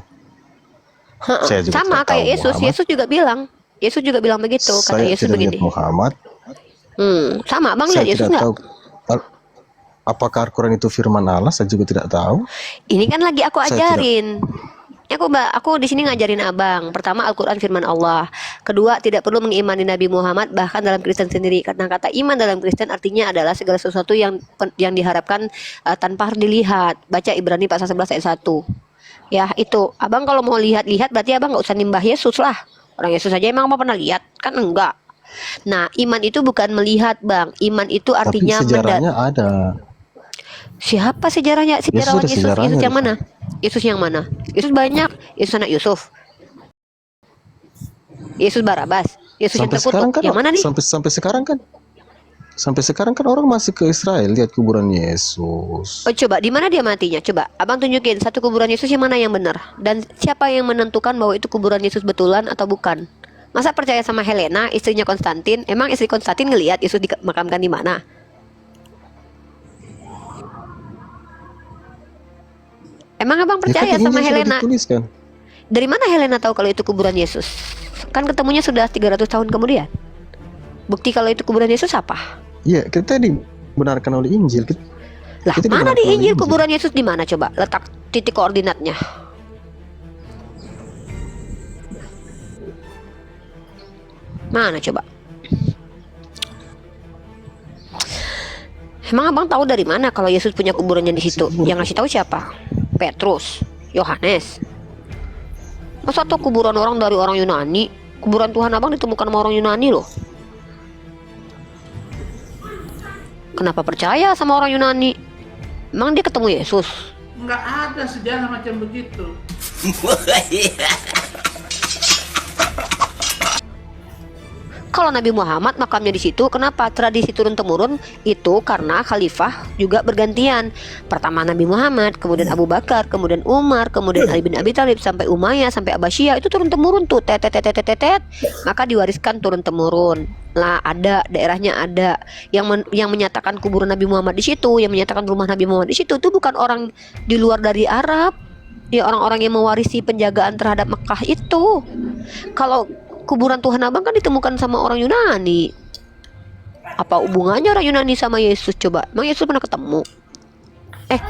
Ha-ha. Saya juga Sama tidak kayak tahu Yesus. Muhammad. Yesus juga bilang. Yesus juga bilang begitu. Kata Saya Yesus tidak begini. lihat Muhammad. Sama, abang Saya lihat Yesus tidak nggak? tahu apakah Al-Quran itu firman Allah. Saya juga tidak tahu. Ini kan lagi aku Saya tidak- ajarin. Aku di sini ngajarin abang. Pertama, Al-Quran firman Allah. Kedua, tidak perlu mengimani Nabi Muhammad, bahkan dalam Kristen sendiri. Karena kata iman dalam Kristen artinya adalah segala sesuatu yang diharapkan tanpa harus dilihat. Baca Ibrani pasal 11 ayat 1. Ya, itu. Abang kalau mau lihat-lihat berarti abang nggak usah nimbah Yesus lah. Orang Yesus saja emang apa pernah lihat? Kan enggak. Nah, iman itu bukan melihat, Bang. Iman itu Tapi artinya sejarahnya ada. Siapa sejarahnya? Sejarawan ada Yesus. sejarahnya Yesus yang di mana? Yesus yang mana? Yesus banyak. Yesus anak Yusuf. Yesus Barabas. Yesus yang Sampai sekarang terkutuk. kan Yang mana nih? sampai sekarang kan orang masih ke Israel lihat kuburan Yesus. Oh, coba di mana dia matinya? Coba Abang tunjukin satu kuburan Yesus yang mana yang benar. Dan siapa yang menentukan bahwa itu kuburan Yesus betulan atau bukan? Masa percaya sama Helena, istrinya Konstantin? Emang istri Konstantin ngelihat Yesus dimakamkan di mana? Emang Abang Ya kan percaya di sama Injil sudah Helena? dituliskan. Dari mana Helena tahu kalau itu kuburan Yesus? Kan ketemunya sudah 300 tahun kemudian. Bukti kalau itu kuburan Yesus apa? Iya, kita dibenarkan oleh Injil. Lah, Kita mana dibenarkan di oleh Injil Injil. kuburan Yesus di mana coba? Letak titik koordinatnya. Mana coba? Emang Abang tahu dari mana kalau Yesus punya kuburannya di situ? Yang ngasih tahu siapa? Petrus, Yohanes. Masa tuh kuburan orang dari orang Yunani? Kuburan Tuhan Abang ditemukan sama orang Yunani loh. Kenapa percaya sama orang Yunani? Emang dia ketemu Yesus? Nggak ada sejarah macam begitu. Kalau Nabi Muhammad makamnya di situ, kenapa tradisi turun temurun itu? Karena khalifah juga bergantian. Pertama Nabi Muhammad, kemudian Abu Bakar, kemudian Umar, kemudian Ali bin Abi Thalib, sampai Umayyah, sampai Abbasiyah, itu turun temurun tuh, maka diwariskan turun temurun. Lah, ada daerahnya ada yang menyatakan kuburan Nabi Muhammad di situ, yang menyatakan rumah Nabi Muhammad di situ, itu bukan orang di luar dari Arab. Ya, orang-orang yang mewarisi penjagaan terhadap Mekah itu. Kalau kuburan Tuhan Abang kan ditemukan sama orang Yunani. Apa hubungannya orang Yunani sama Yesus coba? Emang Yesus pernah ketemu?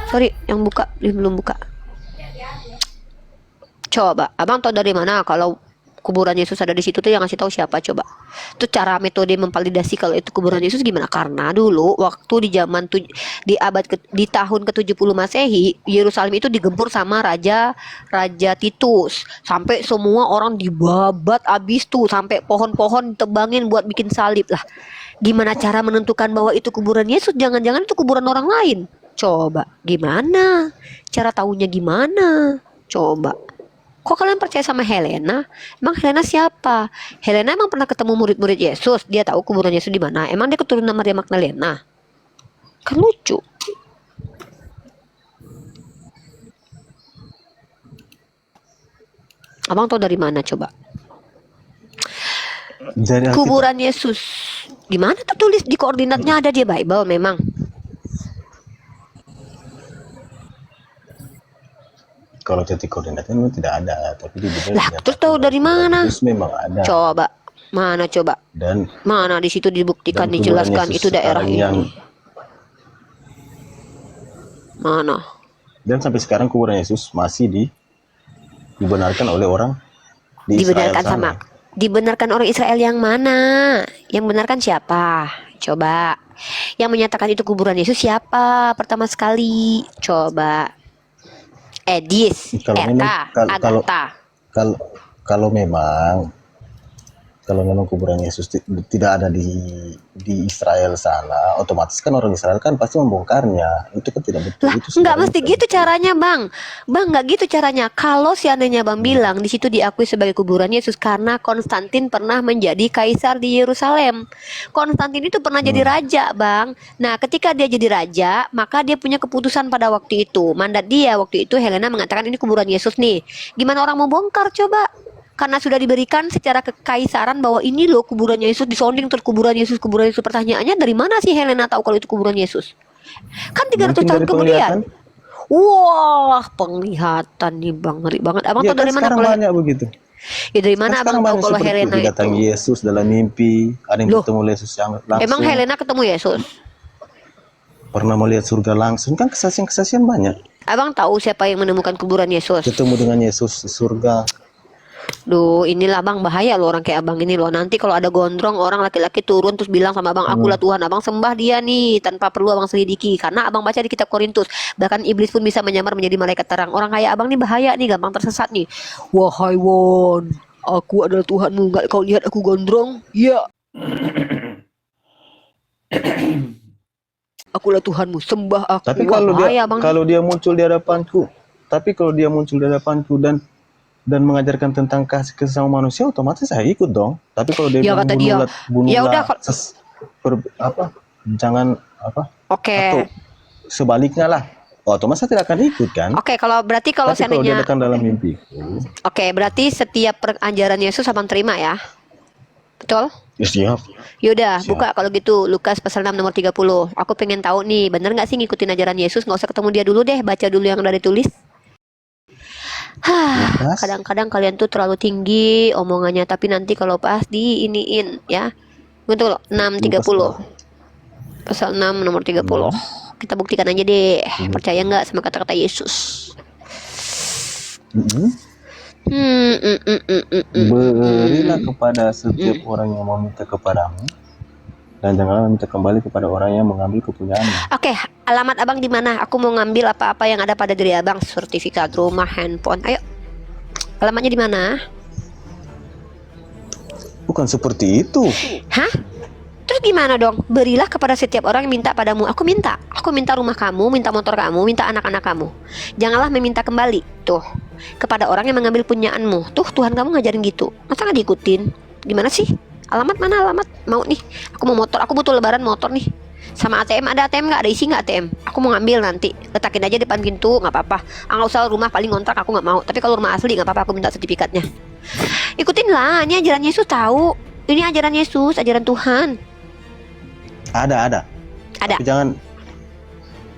Sorry, yang buka belum buka. Coba, Abang tahu dari mana kalau kuburan Yesus ada di situ tuh? Yang ngasih tahu siapa coba? Itu cara metode memvalidasi kalau itu kuburan Yesus gimana? Karena dulu waktu di tahun ke-70 Masehi, Yerusalem itu digempur sama Raja Titus. Sampai semua orang dibabat abis tuh, sampai pohon-pohon ditebangin buat bikin salib lah. Gimana cara menentukan bahwa itu kuburan Yesus? Jangan-jangan itu kuburan orang lain. Coba, gimana? Cara tahunya gimana? Coba. Kok kalian percaya sama Helena? Emang Helena siapa? Helena emang pernah ketemu murid-murid Yesus. Dia tahu kuburan Yesus di mana. Emang dia keturunan Maria Magdalena? Kan lucu. Abang tahu dari mana coba? Dari Alkitab. Kuburan Yesus. Gimana tertulis di koordinatnya? Ada di Bible memang. Kalau titik koordinatnya memang tidak ada, tapi di Bible Lah, dinyatakan terus tahu dari bahwa mana? Yesus memang ada. Coba. Mana coba? Dan Mana di situ dibuktikan, kuburan dijelaskan Yesus itu daerah sekarang ini. yang Mana? dan sampai sekarang kuburan Yesus masih dibenarkan oleh orang di Israel Dibenarkan sana. dibenarkan orang Israel yang mana? Yang benarkan siapa? Coba. Yang menyatakan itu kuburan Yesus siapa pertama sekali? Coba. Edis, Kalau RK, memang Agatha. kalau kalau memang kuburan Yesus tidak ada di Israel sana, otomatis kan orang Israel kan pasti membongkarnya. Itu kan tidak betul. Lah, Itu nggak sebenarnya mesti bukan gitu betul. caranya, Bang. Bang, nggak gitu caranya. Kalau seandainya Bang bilang di situ diakui sebagai kuburan Yesus karena Konstantin pernah menjadi kaisar di Yerusalem. Konstantin itu pernah jadi raja, Bang. Nah, ketika dia jadi raja, maka dia punya keputusan pada waktu itu. Mandat dia waktu itu, Helena mengatakan ini kuburan Yesus nih. Gimana orang mau bongkar coba? Karena sudah diberikan secara kekaisaran bahwa ini loh kuburannya Yesus, disonding terus kuburan Yesus. Pertanyaannya dari mana sih Helena tahu kalau itu kuburan Yesus? Kan 300 Mungkin tahun dari kemudian. penglihatan. Wah, penglihatan nih Bang, ngeri banget. Abang Ya tahu kan dari mana sekarang kalau banyak begitu. ya dari Kan mana sekarang Abang tahu banyak kalau seperti itu. Helena itu? Didatangi Yesus dalam mimpi, ada yang Loh, bertemu Yesus yang langsung. emang Helena ketemu Yesus? Pernah melihat surga langsung, kan kesaksian-kesaksian banyak. Abang tahu siapa yang menemukan kuburan Yesus? Ketemu dengan Yesus di surga. Duh, inilah Bang, bahaya loh orang kayak Abang ini loh. Nanti kalau ada gondrong orang laki-laki turun terus bilang sama Abang, akulah Tuhan. Abang sembah dia nih tanpa perlu Abang selidiki. Karena Abang baca di kitab Korintus, bahkan iblis pun bisa menyamar menjadi malaikat terang. Orang kayak Abang nih bahaya nih, gampang tersesat nih. Wahai Won, Aku adalah Tuhanmu, nggak kau lihat aku gondrong? Iya. Akulah Tuhanmu, sembah aku. Tapi Wah, kalau bahaya, dia Bang. kalau dia muncul di hadapanku, dan mengajarkan tentang kasih sama manusia, otomatis saya ikut dong. Tapi kalau dia Ya bilang kata dia, ya bunuhlah udah jangan apa oke. atau sebaliknya lah, otomatis saya tidak akan ikut kan. Oke, kalau berarti kalau Tapi kalau dia seandainya datang dalam mimpi, oke, berarti setiap ajaran Yesus abang terima ya? Betul? ya siap. Yaudah, Siap. buka kalau gitu Lukas pasal 6 nomor 30. Aku pengen tahu nih, bener nggak sih ngikutin ajaran Yesus? Nggak usah ketemu dia dulu deh, baca dulu yang udah ditulis. Lukas. Kadang-kadang kalian tuh terlalu tinggi omongannya, tapi nanti kalau pas diiniin ya. Betul, 6:30. Pasal 6 nomor 30. Kita buktikan aja deh, percaya nggak sama kata-kata Yesus? Berilah kepada setiap orang yang meminta kepadamu, dan janganlah meminta kembali kepada orang yang mengambil kepunyaanmu. Oke, alamat abang di mana? Aku mau ngambil apa-apa yang ada pada diri abang, sertifikat rumah, handphone. Ayo, alamatnya di mana? Bukan seperti itu. Hah? Terus gimana dong? Berilah kepada setiap orang yang minta padamu. Aku minta rumah kamu, minta motor kamu, minta anak-anak kamu. Janganlah meminta kembali. Tuh, kepada orang yang mengambil punyaanmu. Tuh, Tuhan kamu ngajarin gitu. Masa nggak diikutin? Gimana sih? Alamat mana alamat? Mau nih, aku mau motor, aku butuh lebaran motor nih. Sama ATM, ada ATM nggak? Ada isi nggak ATM? Aku mau ngambil nanti, letakin aja depan pintu, nggak apa-apa. Nggak usah rumah, paling kontrak aku nggak mau. Tapi kalau rumah asli nggak apa-apa, aku minta sertifikatnya. Ikutin lah, ini ajaran Yesus tahu. Ini ajaran Yesus, ajaran Tuhan. Ada. Ada. Tapi jangan.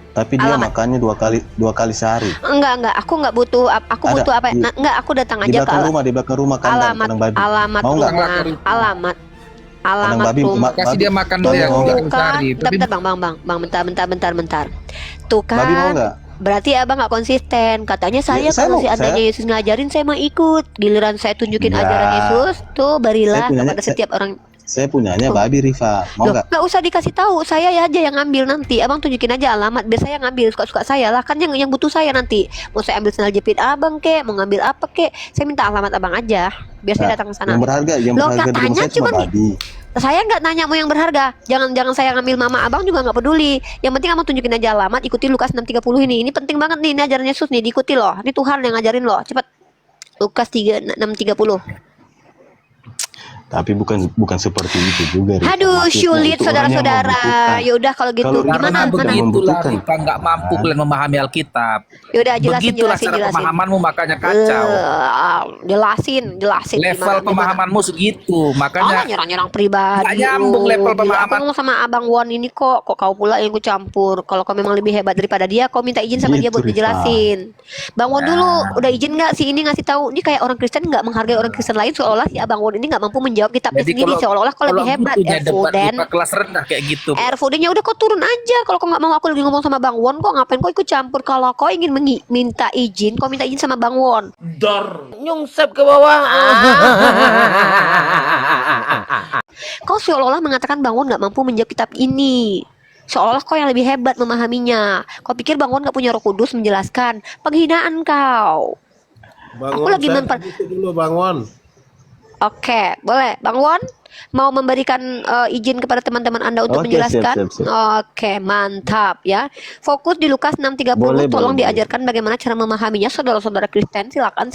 Tapi dia Alamat. makannya dua kali sehari. Enggak, aku nggak butuh. Aku Ada. butuh apa? Enggak, aku datang Di aja ke belakang rumah kandang alamat, kandang babi. alamat Mau nggak? rumah, alamat Kandang babi, rumah. Kasih dia makan Tuh, dia mau nggak? sehari. Tapi Bentar, bentar. Tuh Babi mau kan, nggak? berarti abang nggak konsisten. Katanya saya saya kalau mau, seandainya Yesus ngajarin saya mau ikut. Giliran saya tunjukin Nggak. ajaran Yesus, tuh berilah Saya punyanya- kepada setiap orang. Saya punyanya babi, Rifa. Mau Loh, nggak? nggak usah dikasih tahu, saya ya aja yang ngambil nanti. Abang tunjukin aja alamat, biar saya ngambil suka-suka saya lah. Kan yang butuh saya nanti. Mau saya ambil sandal jepit abang kek, mau ngambil apa kek, saya minta alamat abang aja. Biar saya datang ke sana. Yang berharga Loh, di rumah katanya saya cuma cuma nih. babi. Saya nggak nanya mau yang berharga. Jangan saya ngambil mama abang juga nggak peduli. Yang penting abang tunjukin aja alamat, ikuti Lukas 6:30 ini. Ini penting banget nih, ini ajaran Yesus nih, diikuti loh. Ini Tuhan yang ngajarin loh. Cepat. Lukas 6:30. Tapi bukan seperti itu juga, Rifa. Aduh, Maksudnya sulit itu orang yang saudara-saudara. membutuhkan. Yaudah kalau gitu Kalau gimana? karena Mana? begitulah Membutuhkan. kita nggak mampu kalian memahami Alkitab. Yaudah Begitulah cara pemahamanmu makanya kacau. Jelasin Level pemahamanmu segitu, makanya nyerang pribadi. nggak nyambung level Gila, pemahaman. aku ngomong sama Abang Won ini kok kau pula yang ku campur. Kalau kau memang lebih hebat daripada dia, kau minta izin sama dia Gitu, buat Rifa. dijelasin. Bang Won dulu udah izin nggak si ini ngasih tahu? Ini kayak orang Kristen nggak menghargai orang Kristen lain, seolah-olah si Abang Won ini nggak mampu menjawab kitabnya Jadi sendiri, seolah-olah kau lebih hebat. butuhnya debat Erfoden, di kelas rendah kayak gitu. Erfoden, ya udah kau turun aja. Kalau kau nggak mau aku lagi ngomong sama Bang Won, kok ngapain kau ikut campur? Kalau kau ingin minta izin, kau minta izin sama Bang Won. Nyungsep ke bawah. Kau seolah-olah mengatakan Bang Won nggak mampu menjawab kitab ini. Seolah kau yang lebih hebat memahaminya. Kau pikir Bang Won nggak punya Roh Kudus menjelaskan? Penghinaan kau. Aku lagi dulu Bang Won. Oke, boleh. Bang Won mau memberikan izin kepada teman-teman Anda untuk Oke, menjelaskan? siap. Oke, mantap ya. Fokus di Lukas 6:30. Tolong Boleh. diajarkan bagaimana cara memahaminya, saudara-saudara Kristen. Silakan.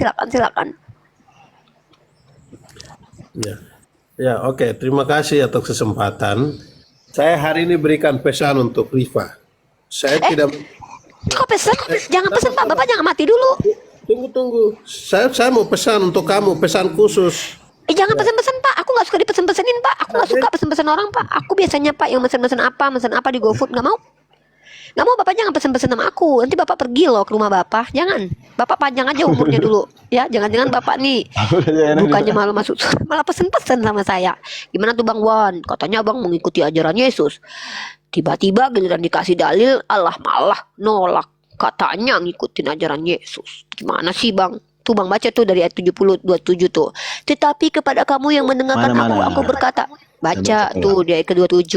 Ya, oke. Terima kasih atas kesempatan. Saya hari ini berikan pesan untuk Rifa. Saya tidak Kok pesan? Jangan pesan Pak. Bapak jangan mati dulu. tunggu. Saya mau pesan untuk kamu, pesan khusus. Jangan pesan-pesan Pak. Aku nggak suka dipesen-pesenin Pak. Aku nggak suka pesen-pesen orang Pak. Aku biasanya Pak yang mesen apa di GoFood. Nggak mau. Bapak jangan pesen-pesen sama aku. Nanti Bapak pergi loh ke rumah Bapak. Jangan. Bapak panjang aja umurnya dulu. Ya, jangan-jangan Bapak nih bukannya malah masuk malah pesen-pesen sama saya. Gimana tuh Bang Wan? Katanya Bang mengikuti ajaran Yesus. Tiba-tiba giliran dikasih dalil, Allah malah nolak. Katanya ngikutin ajaran Yesus. Gimana sih Bang? Tuh Bang baca tuh dari ayat 70 27 tuh. Tetapi kepada kamu yang mendengarkan Mana? aku berkata. Baca tuh di ayat ke-27.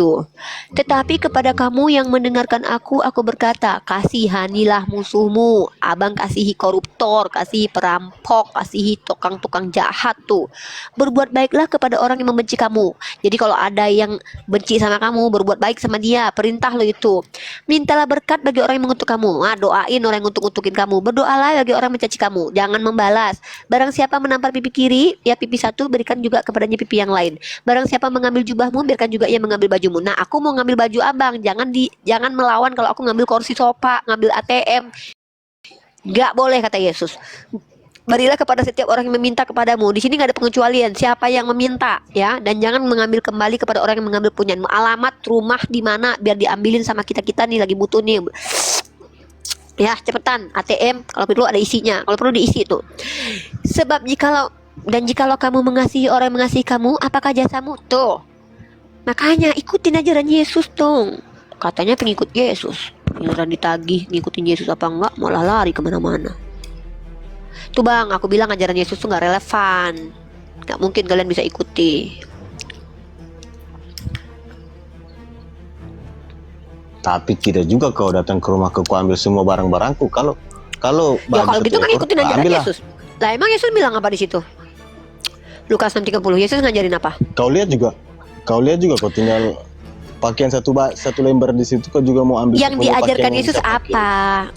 Tetapi kepada kamu yang mendengarkan aku berkata, kasihanilah musuhmu. Abang kasihi koruptor, kasihi perampok, kasihi tukang-tukang jahat tuh. Berbuat baiklah kepada orang yang membenci kamu. Jadi kalau ada yang benci sama kamu, berbuat baik sama dia, perintah lo itu. Mintalah berkat bagi orang yang mengutuk kamu. Nah, doain orang yang ngutuk-ngutukin kamu. Berdoalah bagi orang yang mencaci kamu. Jangan membalas. Barang siapa menampar pipi kiri, ya pipi satu berikan juga kepadanya pipi yang lain. Barang siapa mengambil jubahmu, biarkan juga ia mengambil bajumu. Nah, aku mau ngambil baju abang, jangan melawan kalau aku ngambil kursi sofa, ngambil ATM. Gak boleh kata Yesus. Berilah kepada setiap orang yang meminta kepadamu. Di sini nggak ada pengecualian. Siapa yang meminta, ya, dan jangan mengambil kembali kepada orang yang mengambil punyaanmu. Alamat rumah di mana biar diambilin sama kita nih lagi butuh nih. Ya, cepetan ATM kalau perlu ada isinya. Kalau perlu diisi itu. Sebab jikalau kamu mengasihi orang yang mengasihi kamu, apakah jasamu? Tuh. Makanya ikutin ajaran Yesus dong. Katanya pengikut Yesus. Beneran ditagih ngikutin Yesus apa enggak, malah lari kemana-mana. Tuh bang, aku bilang ajaran Yesus tuh gak relevan. Gak mungkin kalian bisa ikuti. Tapi tidak juga kau datang ke rumahku, kau ambil semua barang-barangku. Kalau Ya kalau gitu kan ikutin ajaran ambillah. Yesus. Lah emang Yesus bilang apa di situ? Lukas 6:30. Yesus ngajarin apa? Kau lihat juga kau tinggal pakaian satu lembar di situ, kau juga mau ambil. Yang sepenuh diajarkan pakaian yang Yesus kita pakai. apa?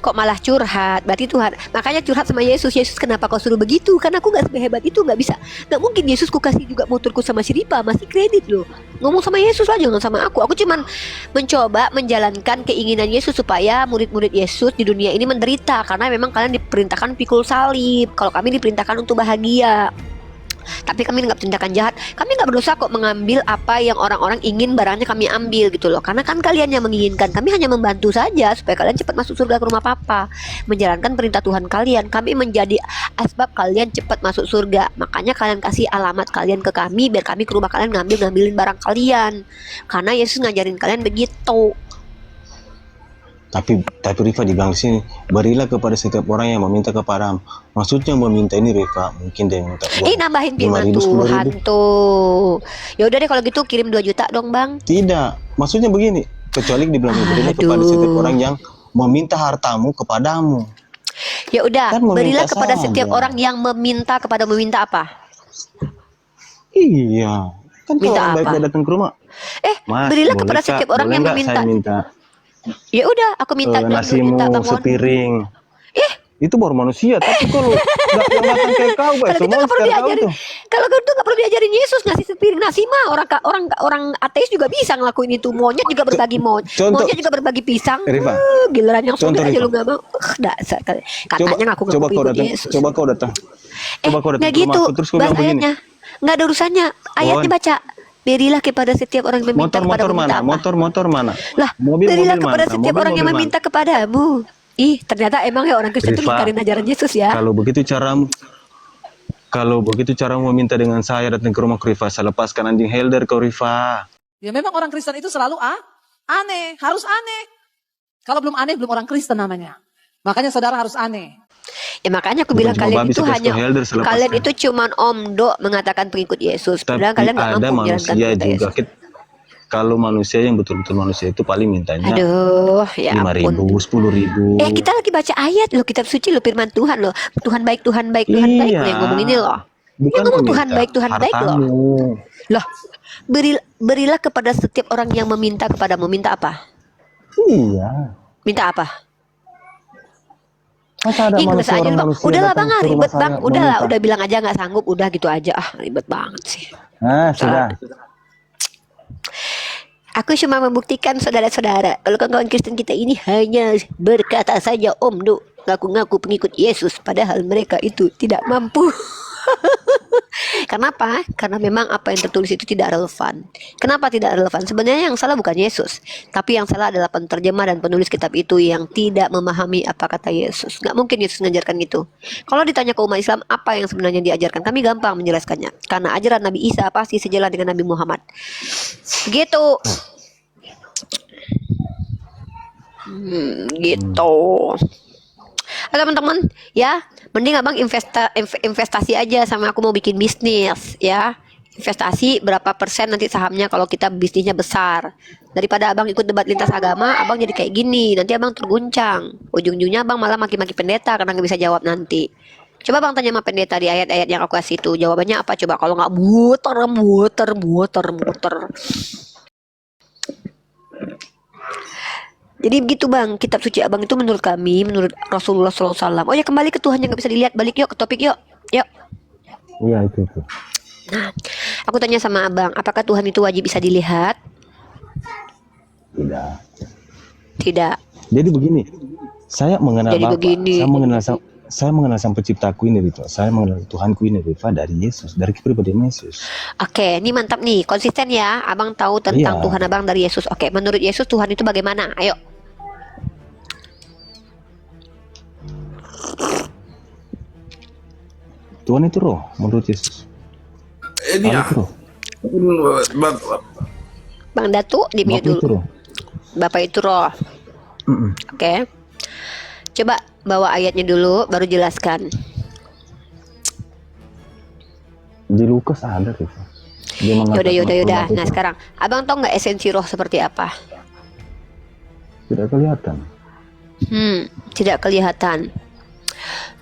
Kok malah curhat? Berarti Tuhan, makanya curhat sama Yesus. Yesus kenapa kau suruh begitu? Karena aku gak sehebat itu, gak bisa. Gak mungkin Yesus ku kasih juga motorku sama si Ripa, masih kredit loh. Ngomong sama Yesus lah, jangan sama aku. Aku cuman mencoba menjalankan keinginan Yesus supaya murid-murid Yesus di dunia ini menderita. Karena memang kalian diperintahkan pikul salib. Kalau kami diperintahkan untuk bahagia. Tapi kami nggak tindakan jahat. Kami nggak berdosa kok mengambil apa yang orang-orang ingin barangnya kami ambil gitu loh. Karena kan kalian yang menginginkan. Kami hanya membantu saja supaya kalian cepat masuk surga ke rumah Papa, menjalankan perintah Tuhan kalian. Kami menjadi asbab kalian cepat masuk surga. Makanya kalian kasih alamat kalian ke kami biar kami ke rumah kalian ngambilin barang kalian. Karena Yesus ngajarin kalian begitu. Tapi Rifa dibilang sini, berilah kepada setiap orang yang meminta kepadamu. Maksudnya meminta ini Rifa, mungkin dia minta uang. Nambahin firman 5.000, 10.000. Tuhan tuh. Ya udah deh kalau gitu kirim 2 juta dong bang. Tidak, maksudnya begini, kecuali dibilang berilah kepada setiap orang yang meminta hartamu kepadamu. Ya udah, Kan meminta berilah kepada saja. setiap orang yang meminta apa? Iya, kan kalau Minta orang apa? baik datang ke rumah. Mas, Berilah boleh kepada Kak? setiap orang Boleh yang nggak meminta. saya minta Ya udah, aku minta nasimu minta Bang Mon. sepiring. Itu baru manusia, tapi kalau yang datang kayak kau, Kalau gitu semua nggak perlu sekarang kau diajarin. tuh. Kalau gitu nggak perlu diajarin Yesus ngasih sepiring nasi mah orang ateis juga bisa ngelakuin itu. Monyet juga berbagi Contoh- monyet juga berbagi pisang. Rifa. Giliran yang Contoh, surga aja Rifa. lu nggak mau. Dasar kali. Katanya ngaku Coba ngaku kau ikut datang, Yesus. coba kau datang Nggak ke gitu. rumahku, terus kau Bahas bilang begini. ayatnya. Nggak ada urusannya. Ayatnya Kawan. baca. Berilah kepada setiap orang yang meminta Motor kepadamu mana? minta apa? Motor mana? Lah, Mobil berilah mana? kepada setiap orang yang Mobil meminta kepadamu. Ih, ternyata emang ya orang Kristen itu Rifa. ngingkarin ajaran Yesus ya. Kalau begitu caramu meminta dengan saya datang ke rumah Rifa, saya lepaskan anjing Helder ke Rifa. Ya memang orang Kristen itu selalu aneh, harus aneh. Kalau belum aneh, belum orang Kristen namanya. Makanya saudara harus aneh. Ya makanya aku Bukan bilang cuma kalian babi itu sekelas hanya Helder selepaskan. kalian itu cuman omdo mengatakan pengikut Yesus. Tapi Padahal kalian nggak ada mampu menjalankan manusia perintah juga. Yesus. Kalau manusia yang betul-betul manusia itu paling mintanya Aduh, ya 5.000, ampun. 10.000. Kita lagi baca ayat loh, kitab suci loh, firman Tuhan loh. Tuhan baik, Tuhan baik, Tuhan baik loh yang ngomong ini loh. Bukan Yang ngomong Tuhan meminta baik, Tuhan baik loh. hartamu. Loh, berilah kepada setiap orang yang meminta kepadamu. Minta apa? Iya. Minta apa? Masa ada Ih, nggak manusia usah aja orang lu bang. manusia Udahlah datang bang, ke rumah ribet saya bang. Udahlah, meminta. udah bilang aja nggak sanggup. Udah gitu aja. Ribet banget sih. Nah, sudah. Aku cuma membuktikan saudara-saudara, kalau kawan-kawan Kristen kita ini hanya berkata saja omdo, ngaku-ngaku pengikut Yesus, padahal mereka itu tidak mampu. Kenapa? Karena memang apa yang tertulis itu tidak relevan. Kenapa tidak relevan? Sebenarnya yang salah bukan Yesus, tapi yang salah adalah penterjemah dan penulis kitab itu yang tidak memahami apa kata Yesus. Gak mungkin Yesus mengajarkan itu. Kalau ditanya ke umat Islam apa yang sebenarnya diajarkan, kami gampang menjelaskannya. Karena ajaran Nabi Isa pasti sejalan dengan Nabi Muhammad. Begitu. Gitu. Teman-teman, ya, mending abang investasi aja sama aku mau bikin bisnis, ya. investasi berapa persen nanti sahamnya kalau kita bisnisnya besar. Daripada abang ikut debat lintas agama, abang jadi kayak gini, nanti abang terguncang. Ujung-ujungnya abang malah maki-maki pendeta karena nggak bisa jawab nanti. Coba bang tanya sama pendeta di ayat-ayat yang aku kasih itu, jawabannya apa coba? Kalau nggak muter. Jadi begitu bang, kitab suci abang itu menurut kami, menurut Rasulullah SAW. Oh ya, kembali ke Tuhan yang nggak bisa dilihat, balik yuk ke topik yuk. Iya itu. Nah, aku tanya sama abang, apakah Tuhan itu wajib bisa dilihat? Tidak. Tidak. Jadi begini, saya mengenal Jadi Bapa, begini. saya mengenal sang penciptaku ini Rifa, saya mengenal Tuhanku ini Rifa dari Yesus, dari kepribadian Yesus. Oke, ini mantap nih, konsisten ya. Abang tahu tentang Iya. Tuhan abang dari Yesus. Oke, menurut Yesus Tuhan itu bagaimana? Ayo. Tuhan itu roh menurut Yesus. Allah itu roh. Bang Datu, di mute Bapa itu dulu. roh. Bapak itu roh. Mm-mm. Oke. Coba bawa ayatnya dulu, baru jelaskan. Di Lukas ada Rifa. Dia mengatakan Yaudah. Allah Nah itu sekarang, abang tahu nggak esensi roh seperti apa? tidak kelihatan. Tidak kelihatan.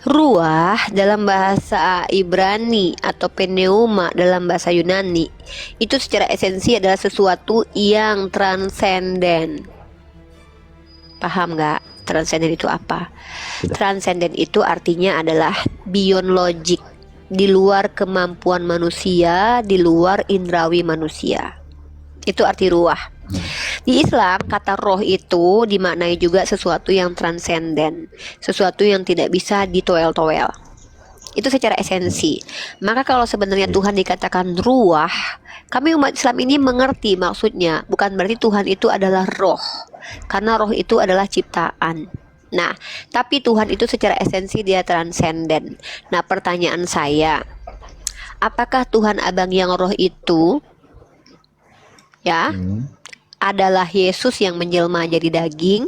Ruah dalam bahasa Ibrani atau pneuma dalam bahasa Yunani itu secara esensi adalah sesuatu yang transenden. Paham nggak? Transenden itu apa? Tidak. Transenden itu artinya adalah beyond logic, di luar kemampuan manusia, di luar indrawi manusia. Itu arti ruah. Di Islam, kata roh itu dimaknai juga sesuatu yang transenden, sesuatu yang tidak bisa ditoel-toel. Itu secara esensi. Maka kalau sebenarnya Tuhan dikatakan ruah, kami umat Islam ini mengerti maksudnya. Bukan berarti Tuhan itu adalah roh, karena roh itu adalah ciptaan. Nah, tapi Tuhan itu secara esensi dia transenden. Nah, pertanyaan saya, apakah Tuhan abang yang roh itu ya adalah Yesus yang menjelma jadi daging?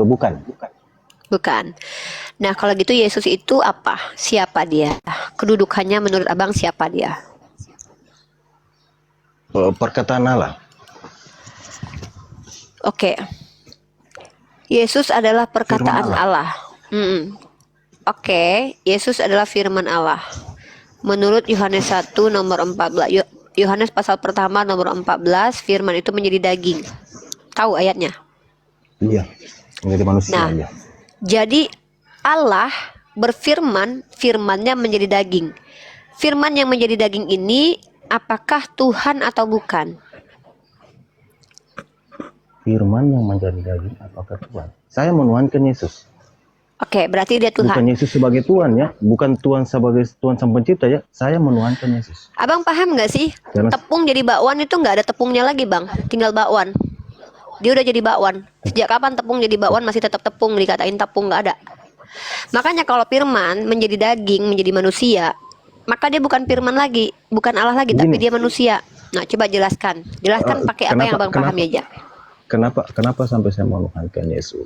Bukan. Bukan. Nah, kalau gitu Yesus itu apa? Siapa dia? Kedudukannya menurut abang siapa dia? Perkataan Allah. Oke. Yesus adalah perkataan Firman Allah. Oke, Yesus adalah firman Allah. Menurut Yohanes 1 nomor 14, Yohanes pasal pertama nomor 14, firman itu menjadi daging. Tahu ayatnya? Iya. Menjadi manusia. Nah, Iya. jadi Allah berfirman, firmannya menjadi daging. Firman yang menjadi daging ini apakah Tuhan atau bukan? Firman yang menjadi daging apakah Tuhan? Saya menuhankan Yesus. Oke, berarti dia Bukan Tuhan. Yesus sebagai Tuhan ya, bukan Tuhan sebagai Tuhan sang pencipta ya. Saya menuhankan Yesus. Abang paham nggak sih? Karena- Tepung jadi bakwan itu nggak ada tepungnya lagi bang, tinggal bakwan. Dia udah jadi bakwan. Sejak kapan tepung jadi bakwan masih tetap tepung, dikatain tepung nggak ada. Makanya kalau firman menjadi daging, menjadi manusia, maka dia bukan firman lagi, bukan Allah lagi, tapi Begini. dia manusia. Nah, coba jelaskan pakai apa yang abang pahami aja. Kenapa sampai saya menuhankan Yesus?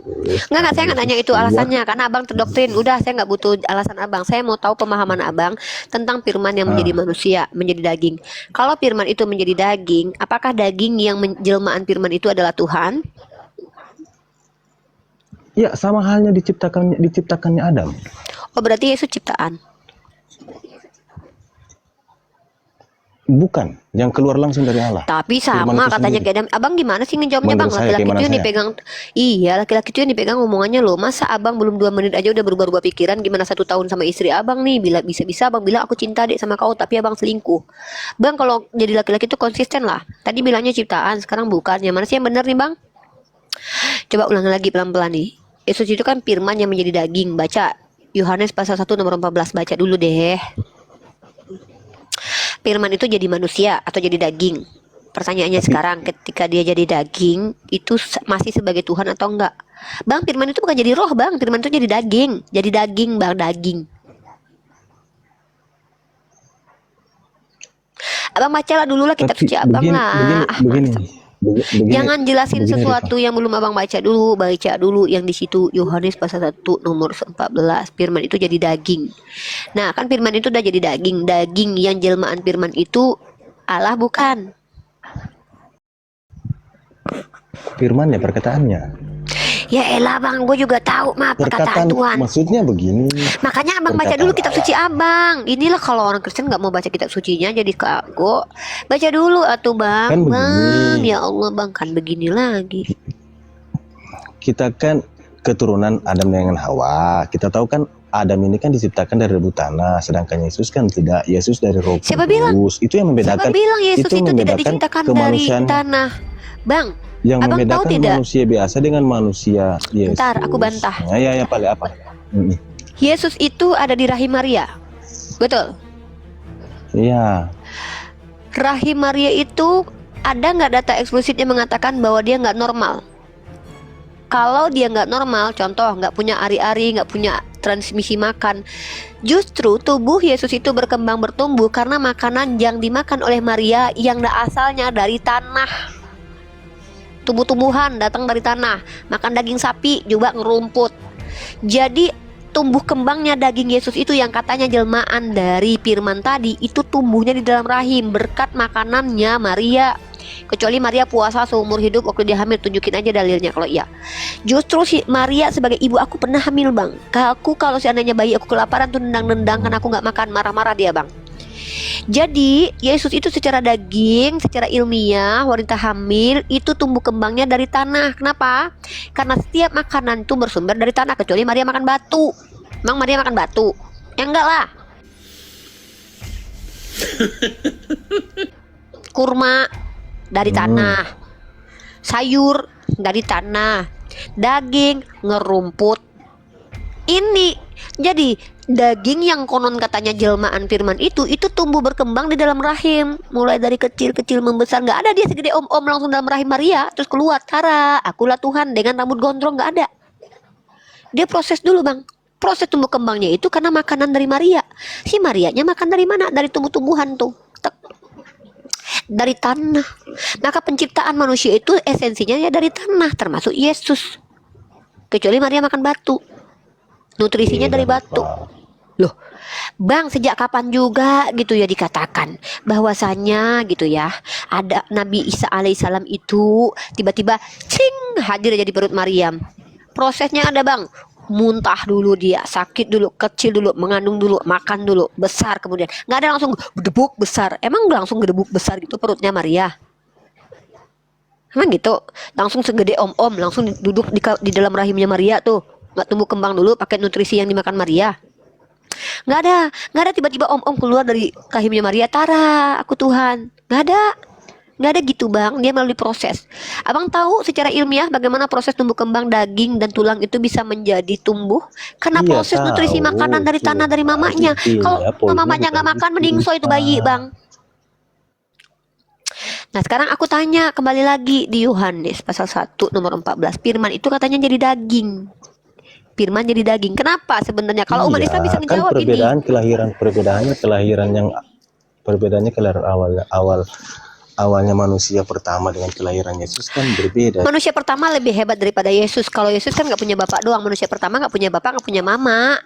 Nggak, saya nggak nanya itu Yesus alasannya, karena abang terdoktrin. Udah, saya nggak butuh alasan abang. Saya mau tahu pemahaman abang tentang firman yang menjadi manusia, menjadi daging. Kalau firman itu menjadi daging, apakah daging yang jelmaan firman itu adalah Tuhan? Ya, sama halnya diciptakannya Adam. Oh, berarti Yesus ciptaan. Bukan, yang keluar langsung dari Allah. Tapi Firman sama itu katanya sendiri. kayak Adam. Abang gimana sih ngejawabnya bang? Menurut saya, Laki-laki itu keimanan yang saya. dipegang. Iya, laki-laki itu yang dipegang omongannya loh. Masa abang belum 2 menit aja udah berubah-ubah pikiran? Gimana 1 tahun sama istri abang nih? Bila bisa-bisa abang bilang aku cinta dek sama kau, tapi abang selingkuh. Bang kalau jadi laki-laki itu konsisten lah. Tadi bilangnya ciptaan, sekarang bukan. Yang mana sih yang benar nih bang? Coba ulang lagi pelan-pelan nih. Yesus itu kan firman yang menjadi daging. Baca Yohanes pasal 1 nomor 14. Baca dulu deh. Firman itu jadi manusia atau jadi daging? Pertanyaannya sekarang, ketika dia jadi daging, itu masih sebagai Tuhan atau enggak? Bang, firman itu bukan jadi roh bang, firman itu jadi daging. Jadi daging bang, daging. Abang bacalah dulu lah kitab suci abang lah. Begini. begini, Jangan jelasin begini, sesuatu yang belum abang baca dulu. Baca dulu yang di situ Yohanes pasal 1 nomor 14. Firman itu jadi daging. Nah kan firman itu udah jadi daging. Daging yang jelmaan firman itu Allah bukan. Firman ya, perkataannya. Ya elah bang, gue juga tahu mah perkataan Tuhan. Maksudnya begini. Makanya abang baca perkataan dulu kitab suci abang. Inilah kalau orang Kristen nggak mau baca kitab sucinya jadi kagok. Baca dulu atuh bang. Kan Bang, begini. ya Allah bang, kan begini lagi. Kita kan keturunan Adam dengan Hawa. Kita tahu kan Adam ini kan diciptakan dari debu tanah, sedangkan Yesus kan tidak. Yesus dari Roh Siapa Kudus. Itu yang membedakan. Siapa bilang Yesus itu tidak membedakan diciptakan dari kemanusiaan. tanah? Bang, Yang abang tahu membedakan tidak? manusia biasa dengan manusia Yesus. Bentar, aku bantah. Nah, ya paling apa? Yesus itu ada di rahim Maria. Betul. Iya. Rahim Maria itu ada nggak data eksplisit yang mengatakan bahwa dia nggak normal? Kalau dia nggak normal, contoh nggak punya ari-ari, nggak punya transmisi makan, justru tubuh Yesus itu berkembang bertumbuh karena makanan yang dimakan oleh Maria yang asalnya dari tanah. Tumbuh-tumbuhan datang dari tanah, makan daging sapi juga ngerumput. Jadi tumbuh kembangnya daging Yesus itu yang katanya jelmaan dari firman tadi, itu tumbuhnya di dalam rahim berkat makanannya Maria. Kecuali Maria puasa seumur hidup waktu dia hamil, tunjukin aja dalilnya kalau iya. Justru si Maria sebagai ibu, aku pernah hamil bang. Aku kalau seandainya bayi aku kelaparan tuh nendang-nendang kan aku nggak makan, marah-marah dia bang. Jadi Yesus itu secara daging, secara ilmiah wanita hamil itu tumbuh kembangnya dari tanah. Kenapa? Karena setiap makanan itu bersumber dari tanah, kecuali Maria makan batu. Emang Maria makan batu? Ya enggak lah. Kurma dari tanah, sayur dari tanah, daging ngerumput. Ini jadi daging yang konon katanya jelmaan firman itu tumbuh berkembang di dalam rahim, mulai dari kecil-kecil membesar. Nggak ada dia segede om-om langsung dalam rahim Maria terus keluar, Tara akulah Tuhan dengan rambut gondrong, nggak ada. Dia proses dulu bang. Proses tumbuh kembangnya itu karena makanan dari Maria. Si Marianya makan dari mana? Dari tumbuh-tumbuhan tuh, dari tanah. Maka penciptaan manusia itu esensinya ya dari tanah, termasuk Yesus. Kecuali Maria makan batu, nutrisinya dari batu. Loh, bang, sejak kapan juga gitu ya dikatakan bahwasanya gitu ya ada Nabi Isa alaihissalam itu tiba-tiba cing hadir aja di perut Maryam. Prosesnya ada bang, muntah dulu dia, sakit dulu, kecil dulu, mengandung dulu, makan dulu, besar kemudian. Nggak ada langsung gedebuk besar. Emang langsung gedebuk besar gitu perutnya Maria? Emang gitu? Langsung segede om-om, langsung duduk di dalam rahimnya Maria tuh. Nggak tumbuh kembang dulu pakai nutrisi yang dimakan Maria. Nggak ada tiba-tiba om-om keluar dari rahimnya Maria, Tara aku Tuhan. Nggak ada gitu bang. Dia melalui proses. Abang tahu secara ilmiah bagaimana proses tumbuh kembang daging dan tulang itu bisa menjadi tumbuh karena Iya, proses nutrisi tahu. makanan dari tanah dari mamanya. Iya, Kalau poinnya mamanya nggak bukan makan itu, mending so itu bayi bang. Nah sekarang aku tanya kembali lagi di Yohanes pasal 1 nomor 14. Firman itu katanya jadi daging. Firman jadi daging. Kenapa sebenarnya? Kalau umat Islam bisa menjawab kan ini. perbedaannya kelahiran awalnya manusia pertama dengan kelahiran Yesus kan berbeda. Manusia pertama lebih hebat daripada Yesus. Kalau Yesus kan nggak punya bapak doang. Manusia pertama nggak punya bapak, nggak punya mama.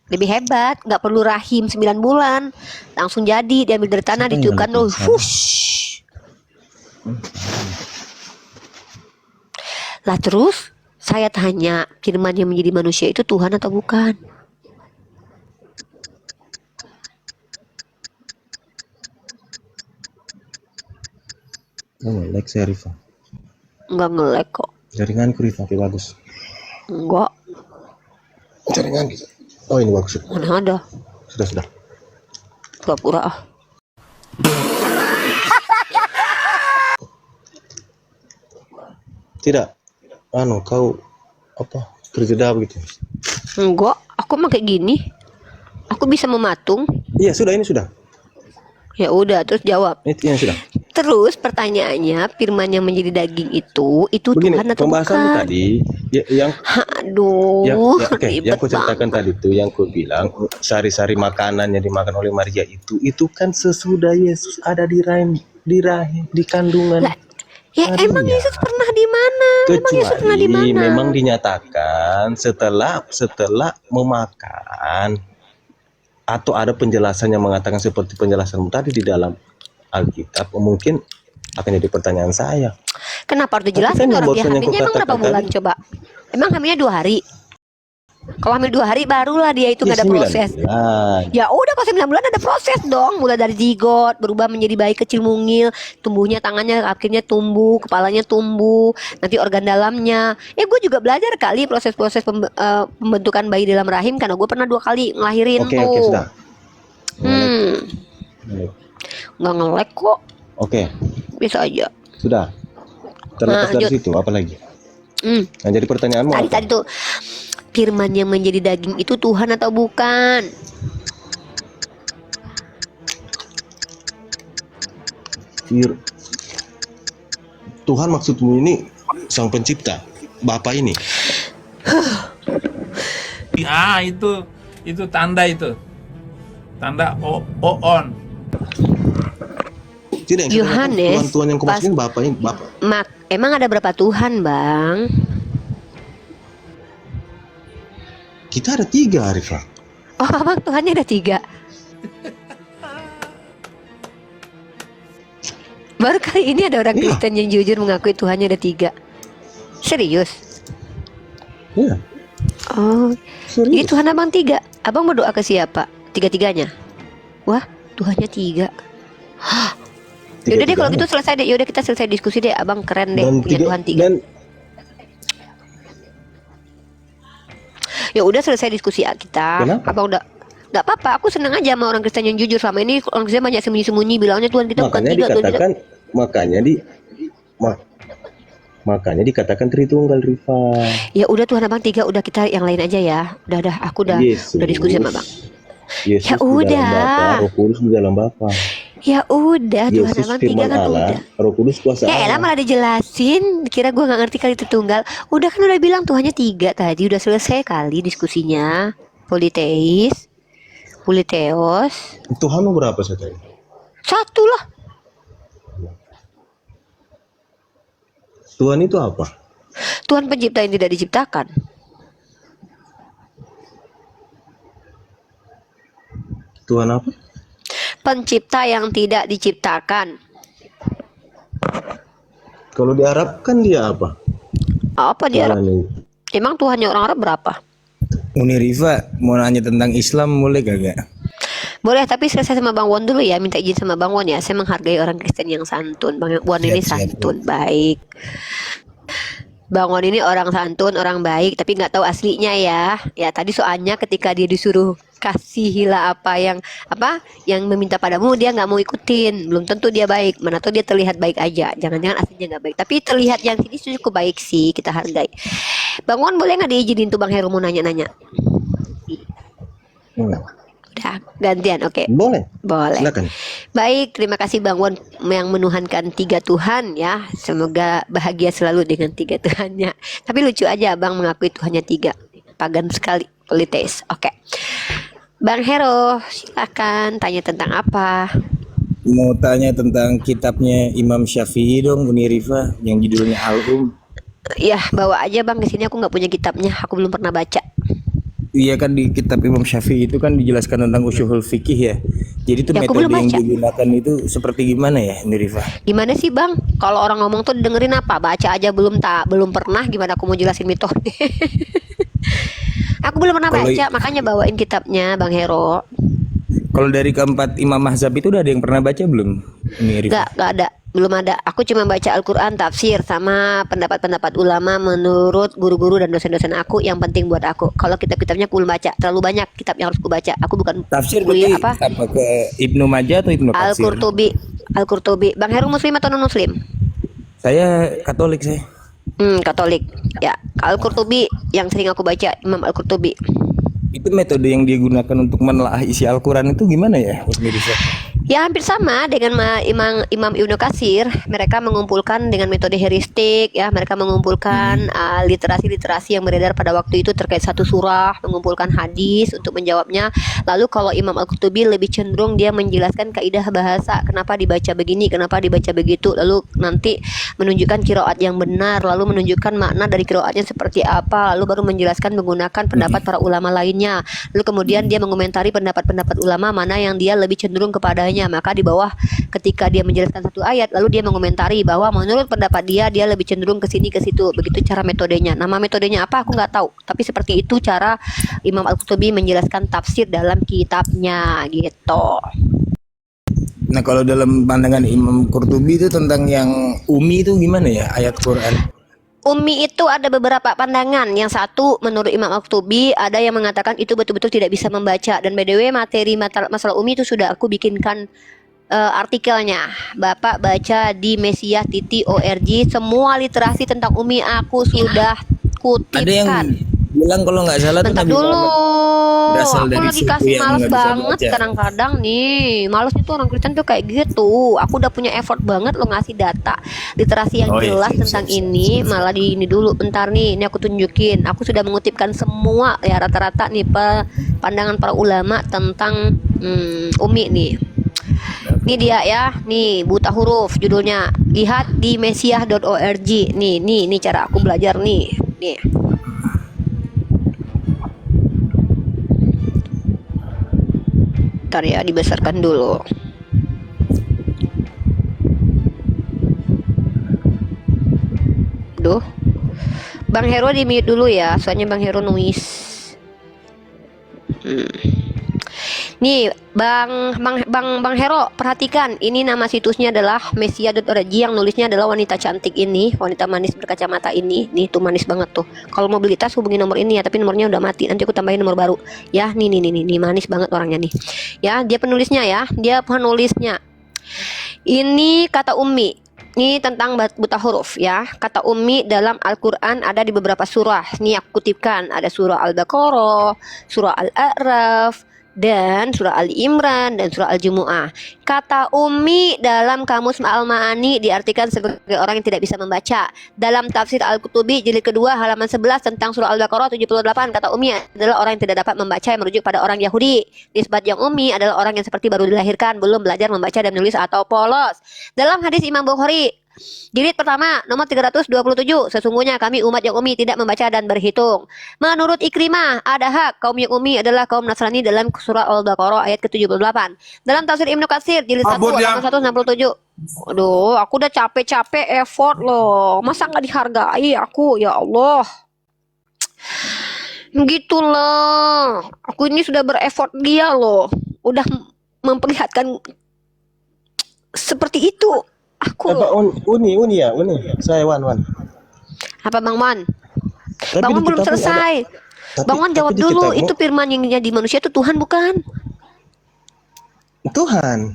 Lebih hebat, nggak perlu rahim 9 bulan. Langsung jadi, diambil dari tanah, ditiupkan loh. Lah terus saya tanya, firman yang menjadi manusia itu Tuhan atau bukan? Nge-lag saya Rifa. Enggak nge-lag kok. Jaringanku Rifa, oke bagus. Enggak. Jaringan gitu. Oh ini bagus. Mana ada? Sudah. Pura-pura ah. Tidak. Kau apa? Terjeda begitu. Enggak, aku mah kayak gini. Aku bisa mematung. Iya, ini sudah. Ya udah, terus jawab. Itu yang sudah. Terus pertanyaannya, firman yang menjadi daging itu Begini, Tuhan atau pembahasanmu bukan? tadi yang Aduh, yang aku ceritakan tadi itu yang aku bilang sari-sari makanan yang dimakan oleh Maria itu kan sesudah Yesus ada di rahim di kandungan. Lah, Ya emang Harinya. Yesus pernah di mana? Emang Yesus pernah di Kecuali mana? memang dinyatakan setelah memakan atau ada penjelasan yang mengatakan seperti penjelasan tadi di dalam Alkitab, mungkin akan jadi pertanyaan saya. Kenapa harus Tapi dijelasin kan yang orang dia barusan yang hamilnya emang berapa kukatakan bulan tadi, coba? Emang hamilnya 2 hari? Kalau hamil 2 hari barulah dia itu ya nggak ada 9 proses. bulan. Ya udah kalau 9 bulan ada proses dong. Mulai dari zigot berubah menjadi bayi kecil mungil, tumbuhnya tangannya akhirnya tumbuh, kepalanya tumbuh, nanti organ dalamnya. Gue juga belajar kali proses-proses pembentukan bayi dalam rahim karena gue pernah 2 kali ngelahirin Oke, tuh. oke, sudah. Hmm, Ngelek. nggak ngelek kok, Oke, bisa aja. sudah. Terlepas dari Lanjut. situ, apa lagi? Hmm, Yang jadi pertanyaanmu apa? tadi tuh firman yang menjadi daging itu Tuhan atau bukan? Tuhan maksudmu ini sang pencipta, Bapa ini. Itu tanda itu. Tanda on. Tidak, yang Yohanes, Tuhan yang kumaksudin Bapa ini, Bapa. Emang ada berapa Tuhan, Bang? Kita ada 3, Arifah. Oh, Abang Tuhannya ada 3. Baru kali ini ada orang Iya. Kristen yang jujur mengakui Tuhannya ada 3. Serius? Iya, Oh, jadi serius. Tuhan Abang 3. Abang berdoa ke siapa? 3-tiganya? Wah, Tuhannya 3. Yaudah deh kalau gitu selesai deh. Yaudah kita selesai diskusi deh. Abang keren deh Dan punya tiga- Tuhan 3. dan Ya udah selesai diskusi kita. Kenapa? Abang udah nggak apa-apa. Aku senang aja sama orang Kristen yang jujur. Selama ini orang Kristen banyak sembunyi-sembunyi bilangnya Tuhan kita bukan makanya 3. Tuhan kita. dikatakan makanya dikatakan Tritunggal, Rifa. Ya udah Tuhan Abang 3. Udah kita yang lain aja ya. Udah. Aku udah diskusi sama Abang. Yesus Ya di dalam udah. Bapa, Roh Kudus di dalam Bapa. Ya udah Tuhan Yesus Abang 3 firman kan Allah, udah. Roh Kudus kuasa Ya elah Allah. malah dijelasin. Kira gue gak ngerti kali itu tunggal. Udah kan udah bilang Tuhannya 3 tadi. Udah selesai kali diskusinya. Politeis, politeos. Tuhanmu berapa saudara? 1 lah. Tuhan itu apa? Tuhan pencipta yang tidak diciptakan. Tuhan apa? Pencipta yang tidak diciptakan. Kalau di Arab kan dia apa? Apa dia? Tuhan ini. Emang Tuhannya orang Arab berapa? Uni Rifa mau nanya tentang Islam boleh kagak? Boleh, tapi selesai sama Bang Won dulu ya. Minta izin sama Bang Won ya. Saya menghargai orang Kristen yang santun. Bang Won ini Siap, siap. santun, baik. Bang Won ini orang santun, orang baik, tapi nggak tahu aslinya ya. Ya tadi soalnya ketika dia disuruh kasihilah apa yang meminta padamu, dia nggak mau ikutin. Belum tentu dia baik. Mana tahu dia terlihat baik aja. Jangan-jangan aslinya nggak baik. Tapi terlihat yang sini cukup baik sih, kita hargai. Bang Won boleh nggak diizinin tuh Bang Heru mau nanya-nanya? Udah gantian, oke. Boleh. Boleh. Silakan. Baik, terima kasih Bang Won yang menuhankan 3 Tuhan ya. Semoga bahagia selalu dengan 3 Tuhannya. Tapi lucu aja Bang mengakui Tuhannya 3. Pagan sekali, politis. Oke. Bang Hero, silakan tanya tentang apa? Mau tanya tentang kitabnya Imam Syafi'i dong, Uni Rifa, yang judulnya Al-Um. Ya, bawa aja Bang ke sini, aku nggak punya kitabnya, aku belum pernah baca. Iya kan di kitab Imam Syafi'i itu kan dijelaskan tentang ushul fikih ya. Jadi itu Ya, aku metode belum yang baca. digunakan itu seperti gimana ya, Uni Rifa? Gimana sih Bang? Kalau orang ngomong tuh dengerin apa? Baca aja belum pernah, gimana aku mau jelasin metode? Aku belum pernah Kalau- baca, makanya bawain kitabnya Bang Hero. Kalau dari keempat Imam Mazhab itu udah ada yang pernah baca belum, Uni Rifa? Gak ada, belum ada. Aku cuma baca Al-Quran, tafsir, sama pendapat-pendapat ulama menurut guru-guru dan dosen-dosen aku yang penting buat aku. Kalau kitab-kitabnya aku belum baca, terlalu banyak kitab yang harus aku baca. Aku bukan Tafsir kuliah berarti apa ke Ibnu Majah atau Ibnu Katsir? Al-Qurtubi. Bang Heru muslim atau non muslim? Saya Katolik saya. Katolik. Ya, Al-Qurtubi yang sering aku baca, Imam Al-Qurtubi. Itu metode yang digunakan untuk menelaah isi Al-Quran itu gimana ya, Uni Rifa? Ya hampir sama dengan Imam Ibnu Katsir. Mereka mengumpulkan dengan metode heuristik ya. Mereka mengumpulkan literasi-literasi yang beredar pada waktu itu terkait satu surah, mengumpulkan hadis untuk menjawabnya. Lalu kalau Imam Al-Qurtubi lebih cenderung dia menjelaskan kaidah bahasa, kenapa dibaca begini, kenapa dibaca begitu. Lalu nanti menunjukkan qiraat yang benar, lalu menunjukkan makna dari qiraatnya seperti apa, lalu baru menjelaskan menggunakan pendapat para ulama lainnya. Lalu kemudian dia mengomentari pendapat-pendapat ulama mana yang dia lebih cenderung kepadanya. Maka di bawah ketika dia menjelaskan satu ayat, lalu dia mengomentari bahwa menurut pendapat dia lebih cenderung ke sini ke situ. Begitu cara metodenya. Nama metodenya apa aku nggak tahu, tapi seperti itu cara Imam Al-Qurtubi menjelaskan tafsir dalam kitabnya gitu. Nah, kalau dalam pandangan Imam Qurtubi itu tentang yang umi itu gimana ya ayat Quran? Umi itu ada beberapa pandangan. Yang satu menurut Imam Al-Qurtubi ada yang mengatakan itu betul-betul tidak bisa membaca. Dan by the way materi masalah umi itu sudah aku bikinkan artikelnya. Bapak baca di mesia.org. Semua literasi tentang umi aku sudah kutipkan. Ada yang bilang kalau nggak salah Bentar Nabi dulu, Muhammad berasal aku dari lagi suku kasih yang males nggak bisa banget baca. kadang-kadang nih. Males itu orang Kristen tuh kayak gitu. Aku udah punya effort banget lo ngasih data literasi yang Oh, iya, jelas siap, tentang siap, ini. Malah di ini dulu, bentar nih. Ini aku tunjukin. Aku sudah mengutipkan semua ya rata-rata nih pandangan para ulama tentang umi nih. Ini dia ya, nih buta huruf judulnya. Lihat di mesia.org. Nih cara aku belajar nih. Nih. Bentar ya, dibesarkan dulu. Duh. Bang Hero di mute dulu ya, soalnya Bang Hero nulis. Nih, Bang Hero, perhatikan. Ini nama situsnya adalah mesia.org, yang nulisnya adalah wanita cantik ini, wanita manis berkacamata ini. Nih, tuh manis banget tuh. Kalau mau beli tas hubungi nomor ini ya, tapi nomornya udah mati. Nanti aku tambahin nomor baru. Ya, nih manis banget orangnya nih. Ya, dia penulisnya ya. Dia penulisnya. Ini kata Ummi. Ini tentang buta huruf ya. Kata Ummi dalam Al-Quran ada di beberapa surah. Ini aku kutipkan. Ada surah Al-Baqarah, surah Al-A'raf, dan surah Ali Imran, dan surah Al-Jumu'ah. Kata Ummi dalam kamus Al-Ma'ani diartikan sebagai orang yang tidak bisa membaca. Dalam tafsir Al-Qurtubi jilid kedua halaman 11 tentang surah Al-Baqarah 78, kata Ummi adalah orang yang tidak dapat membaca yang merujuk pada orang Yahudi. Nisbat yang Ummi adalah orang yang seperti baru dilahirkan, belum belajar membaca dan menulis atau polos. Dalam hadis Imam Bukhari jilid pertama nomor 327, sesungguhnya kami umat yang ummi tidak membaca dan berhitung. Menurut Ikrimah, ada hak kaum yang ummi adalah kaum Nasrani dalam surah Al-Baqarah ayat ke-78. Dalam tafsir Ibnu Katsir jilid 1 halaman 167. Aduh, aku udah capek-capek effort loh. Masa nggak dihargai aku, ya Allah. Gitulah. Aku ini sudah bereffort dia loh. Udah memperlihatkan seperti itu. Aku Apa Uni ya, Uni. Saya Wan. apa Bang Man? Tapi Bang di Man belum kitabmu selesai. Bang Man jawab di dulu, kitabmu- itu firman yang jadi manusia itu Tuhan bukan? Tuhan.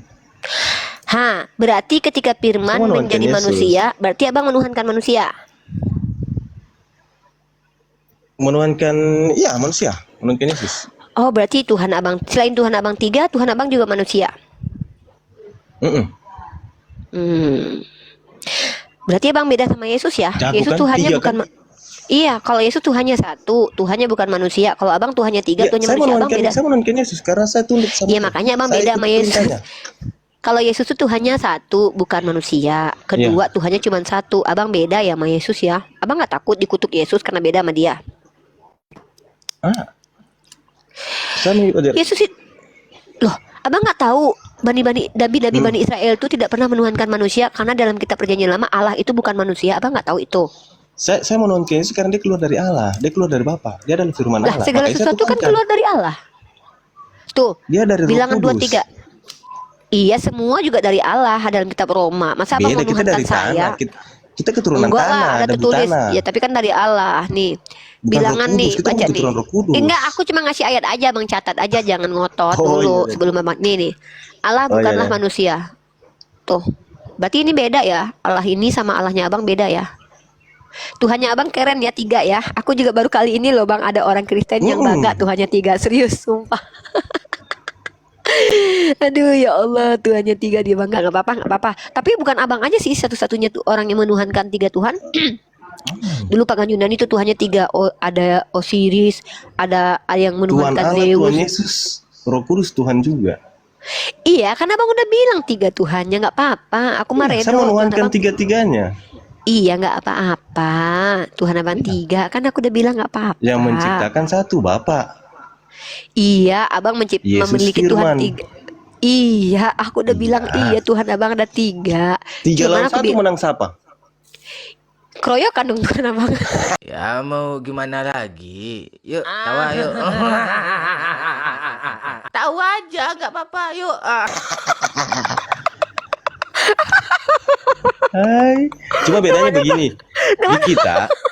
Berarti ketika firman Kamu menuhankan menjadi Yesus. manusia, berarti Abang menuhankan manusia. Menuhankan manusia, menuhankan Yesus. Oh, berarti Tuhan Abang, selain Tuhan Abang 3, Tuhan Abang juga manusia. Berarti Abang beda sama Yesus ya? Jago Yesus kan? Tuhannya 3 bukan kan? Iya, kalau Yesus Tuhannya 1, Tuhannya bukan manusia. Kalau Abang Tuhannya 3, Tuhannya saya manusia, Abang beda. saya menuhankan Yesus karena saya tunduk sama Iya, Tuhan. makanya Abang Saya beda ikut sama Yesus. perintahnya. Kalau Yesus itu Tuhannya 1, bukan manusia. Kedua, Tuhannya cuma 1. Abang beda ya sama Yesus ya. Abang nggak takut dikutuk Yesus karena beda sama dia. Saya mengikut ajaran. Yesus itu, loh, Abang nggak tahu Bani Bani Israel itu tidak pernah menuhankan manusia karena dalam kitab Perjanjian Lama Allah itu bukan manusia. Abang nggak tahu itu. Saya menuhankan Yesus karena dia keluar dari Allah, dia keluar dari Bapa, dia adalah firman Lah, Allah. segala Makanya saya sesuatu kan tuhankan. keluar dari Allah. Tuh, Dia dari Roh bilangan 2, Kudus. 3. Iya, semua juga dari Allah dalam kitab Roma. Masa Abang Beda, kita menuhankan dari saya? tanah. Kita keturunan Enggak tanah, lah, ada ada tertulis. tanah. Ya, tapi kan dari Allah nih. Bukan Bilangan Roh Kudus, nih, kita baca bukan nih. keturunan Roh Kudus. Enggak, aku cuma ngasih ayat aja, Bang, catat aja, jangan ngotot Oh, dulu iya. sebelum Abang nih. Allah Oh, iya, bukanlah iya. manusia. Tuh. Berarti ini beda ya. Allah ini sama Allahnya Abang beda ya. Tuhannya Abang keren ya 3 ya. Aku juga baru kali ini loh Bang ada orang Kristen yang bangga Tuhannya 3. Serius, sumpah. Aduh ya Allah, Tuhannya tiga dia bang, nggak apa-apa, nggak apa-apa. Tapi bukan abang aja sih satu-satunya tuh orang yang menuhankan tiga Tuhan. Dulu pagan Yunani itu Tuhannya tiga, ada Osiris, ada yang Tuhan menuhankan Allah, Tuhan Zeus. Yesus, Roh Kudus Tuhan juga. Iya, kan abang udah bilang tiga Tuhannya, nggak apa-apa. Aku mah Iya, redo. saya menuhankan Abang, tiga-tiganya. iya nggak apa-apa. Tuhan abang tiga, kan aku udah bilang nggak apa-apa. Yang menciptakan satu Bapa, Iya, abang Yesus memiliki Tuhan Firman. tiga. Iya, aku udah bilang iya Tuhan abang ada tiga. Tiga Cuman lawan aku satu menang siapa? keroyokan dong Tuhan abang. Ya mau gimana lagi? Yuk, tawa yuk. Tahu aja, nggak apa-apa. Yuk. Hai, cuma bedanya begini.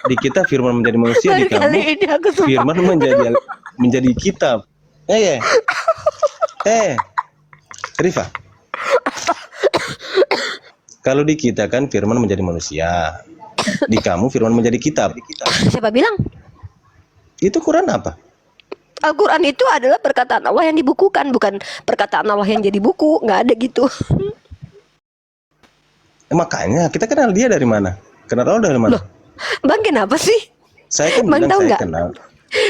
Di kita Firman menjadi manusia, di Baru kali kamu ini aku sumpah. Firman menjadi kitab. Rifa. Kalau di kita kan Firman menjadi manusia, di kamu Firman menjadi kitab. Siapa bilang? Itu Quran apa? Al-Quran itu adalah perkataan Allah yang dibukukan, bukan perkataan Allah yang jadi buku. Nggak ada gitu. Makanya kita kenal dia dari mana? Kenal Allah dari mana? Loh, Bang kenapa sih? Saya kan Bang bilang tahu saya nggak? kenal.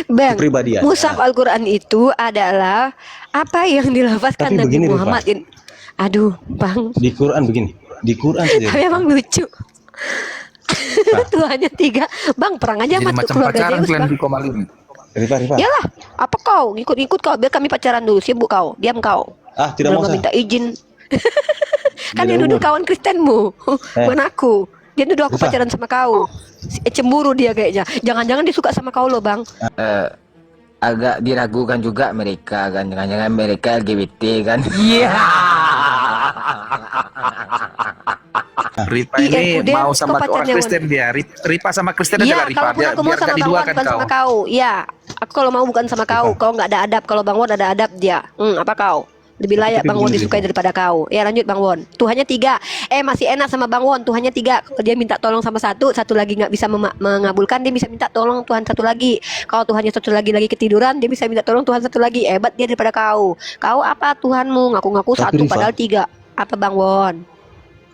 Bang, Kepribadiannya. mushaf Al-Quran itu adalah apa yang dilafazkan Tapi Nabi begini, Muhammad. Aduh, Bang. Di Quran begini. Di Quran saja. Tapi emang lucu. Tuhannya tiga. Bang, perang aja Jadi sama macam keluarga pacaran Zeus, kalian Bang. di Komalin. Rifa. Yalah, apa kau? Ngikut-ngikut kau. Biar kami pacaran dulu. Sibuk kau. Diam kau. Tidak Belum mau minta sah. izin. Kan Beda yang duduk umur. kawan Kristenmu. Bukan aku. Dia duduk aku Rifa. pacaran sama kau. Cemburu dia kayaknya. Jangan-jangan dia suka sama kau loh, Bang. Agak diragukan juga mereka kan, jangan-jangan mereka LGBT kan. Iya. Ripa Iya, ini udah, mau kau sama orang pacarnya, Kristen dia. Ripa sama Kristen Iya, adalah Ripa. kalaupun aku mau Biar sama gak Bang Wan, diduakan bukan kau. sama kau. Iya, aku kalau mau bukan sama kau. Kau nggak ada adab. Kalau Bang Won ada adab dia. Apa kau? Lebih layak Tapi Bang Won begini, disukai Rifa. daripada kau. Ya lanjut Bang Won. Tuhannya tiga. Masih enak sama Bang Won. Tuhannya tiga. Kalau dia minta tolong sama satu lagi nggak bisa mengabulkan, dia bisa minta tolong Tuhan satu lagi. Kalau Tuhannya satu lagi ketiduran, dia bisa minta tolong Tuhan satu lagi. Hebat dia daripada kau. Kau apa Tuhanmu? Ngaku-ngaku Tapi, satu Rifa, padahal tiga. Apa Bang Won?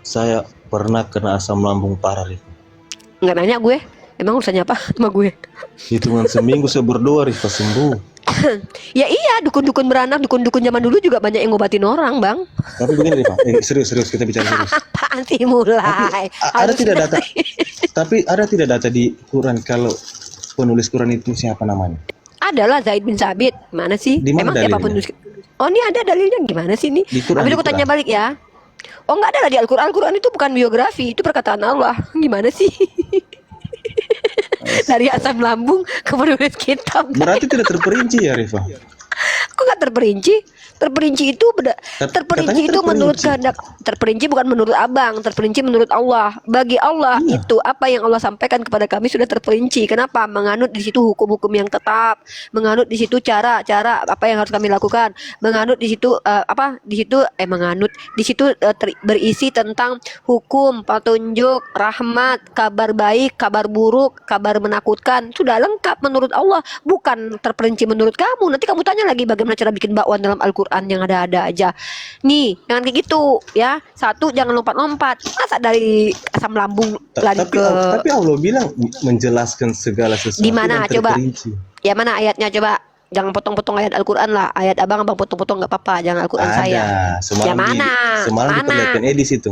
Saya pernah kena asam lambung parah, Rifa. Nggak nanya gue. Emang urusannya apa sama gue? Hitungan seminggu saya berdoa, Rifa, sembuh. Ya iya, dukun-dukun beranak, dukun-dukun zaman dulu juga banyak yang ngobatin orang, Bang. Tapi begini, Rifa. Serius kita bicara serius. Apaan sih mulai? Ada tidak data? Tapi ada tidak data di Quran kalau penulis Quran itu siapa namanya? Adalah Zaid bin Sabit. Mana sih? Di mana Emang siapa dalilnya? penulis? Oh, ini ada dalilnya gimana sih nih? Di Quran, Habis di aku tanya Quran. balik ya. Oh, nggak ada lah di Al-Quran. Al-Quran itu bukan biografi, itu perkataan Allah. Gimana sih? Dari asam lambung ke penulis kitab. Berarti tidak terperinci ya, Rifa? Kok nggak terperinci? Terperinci itu terperinci katanya itu menurut terperinci. kehendak. Terperinci bukan menurut abang, terperinci menurut Allah. Bagi Allah Iya. itu apa yang Allah sampaikan kepada kami sudah terperinci. Kenapa? Menganut di situ hukum-hukum yang tetap, menganut di situ cara-cara apa yang harus kami lakukan, menganut di situ menganut di situ berisi tentang hukum, petunjuk, rahmat, kabar baik, kabar buruk, kabar menakutkan. Sudah lengkap menurut Allah, bukan terperinci menurut kamu. Nanti kamu tanya lagi bagaimana cara bikin bakwan dalam Al-Quran yang ada-ada aja. Nih, jangan kayak gitu ya. Satu, jangan lompat-lompat. Masa dari asam lambung lari Tapi, ke tapi Allah bilang menjelaskan segala sesuatu Di mana? yang Coba. terperinci. ya mana ayatnya coba? Jangan potong-potong ayat Al-Quran lah. Ayat abang potong-potong nggak apa-apa. Jangan Al-Quran saya. Semalam Ya mana? semalam Mana? diperlihatkan Edis itu.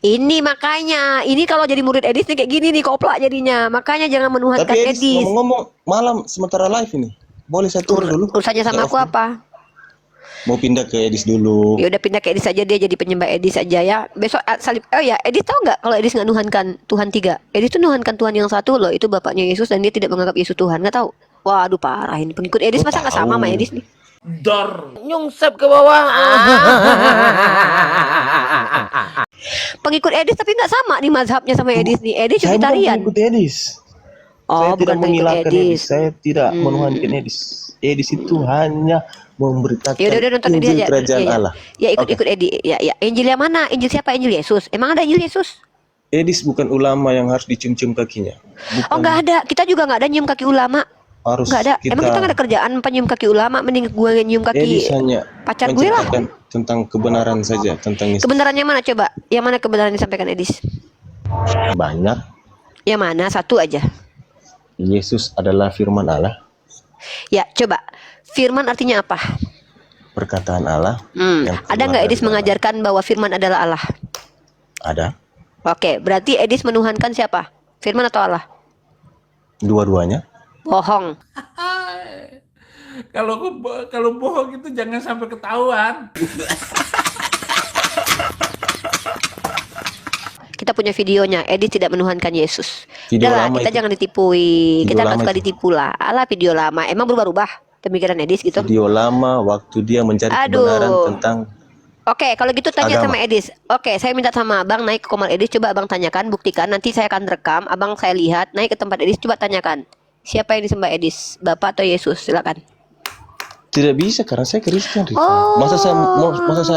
Ini makanya, ini kalau jadi murid Edis nih kayak gini nih koplak jadinya. Makanya jangan menuhankan Tapi Edis Edis. ngomong-ngomong malam sementara live ini. Boleh saya turun dulu? Urusannya sama aku apa? Mau pindah ke Edis dulu. Ya udah pindah ke Edis saja, dia jadi penyembah Edis saja ya. Besok salib. Oh ya, Edis tahu nggak kalau Edis nggak nuhankan Tuhan tiga? Edis tuh nuhankan Tuhan yang satu loh. Itu bapaknya Yesus dan dia tidak menganggap Yesus Tuhan. Nggak tahu? Waduh parah ini pengikut Edis, masa nggak sama sama Edis nih? Nyungsep ke bawah. Pengikut Edis tapi nggak sama nih mazhabnya sama Edis nih. Edis Saya bukan vegetarian. pengikut Edis. Oh, Saya tidak bukan pengikut menghilangkan Edis. Edis. Saya tidak menuhankan Edis. Edis itu hanya memberitakan Ya udah nonton Edis Injil aja. kerajaan Ya, ya. Allah. Ya ikut Edis. Ya ya. Injil yang mana? Injil siapa? Injil Yesus. Emang ada Injil Yesus? Edis bukan ulama yang harus dicium-cium kakinya. Bukan. Oh nggak ada. Kita juga nggak ada nyium kaki ulama. harus Nggak ada. Emang kita nggak ada kerjaan penyium kaki ulama, mending gue nyium kaki Edis hanya pacar gue lah. menceritakan tentang kebenaran saja, tentang Yesus. Kebenarannya mana coba? Yang mana kebenaran disampaikan Edis? Banyak. Yang mana? Satu aja. Yesus adalah firman Allah, Ya, coba. Firman artinya apa? perkataan Allah. yang Ada keluar nggak dari Edis Allah. mengajarkan bahwa firman adalah Allah? Ada. Oke, berarti Edis menuhankan siapa? Firman atau Allah? Dua-duanya. Bohong. Kalau bohong itu jangan sampai ketahuan. Kita punya videonya. Edis tidak menuhankan Yesus. Video Udahlah, lama kita itu. jangan ditipui. Video Kita nggak lama suka itu. ditipu lah. Alah, video lama. Emang berubah-ubah pemikiran Edis gitu? Video lama waktu dia mencari Aduh. kebenaran tentang Oke, kalau gitu tanya agama. sama Edis. Oke, saya minta sama abang naik ke Komal Edis. Coba abang tanyakan, buktikan. Nanti saya akan rekam. Abang saya lihat, naik ke tempat Edis. Coba tanyakan. Siapa yang disembah Edis? Bapak atau Yesus? Silakan. tidak bisa karena saya Kristen, Rifa. Oh. Masa saya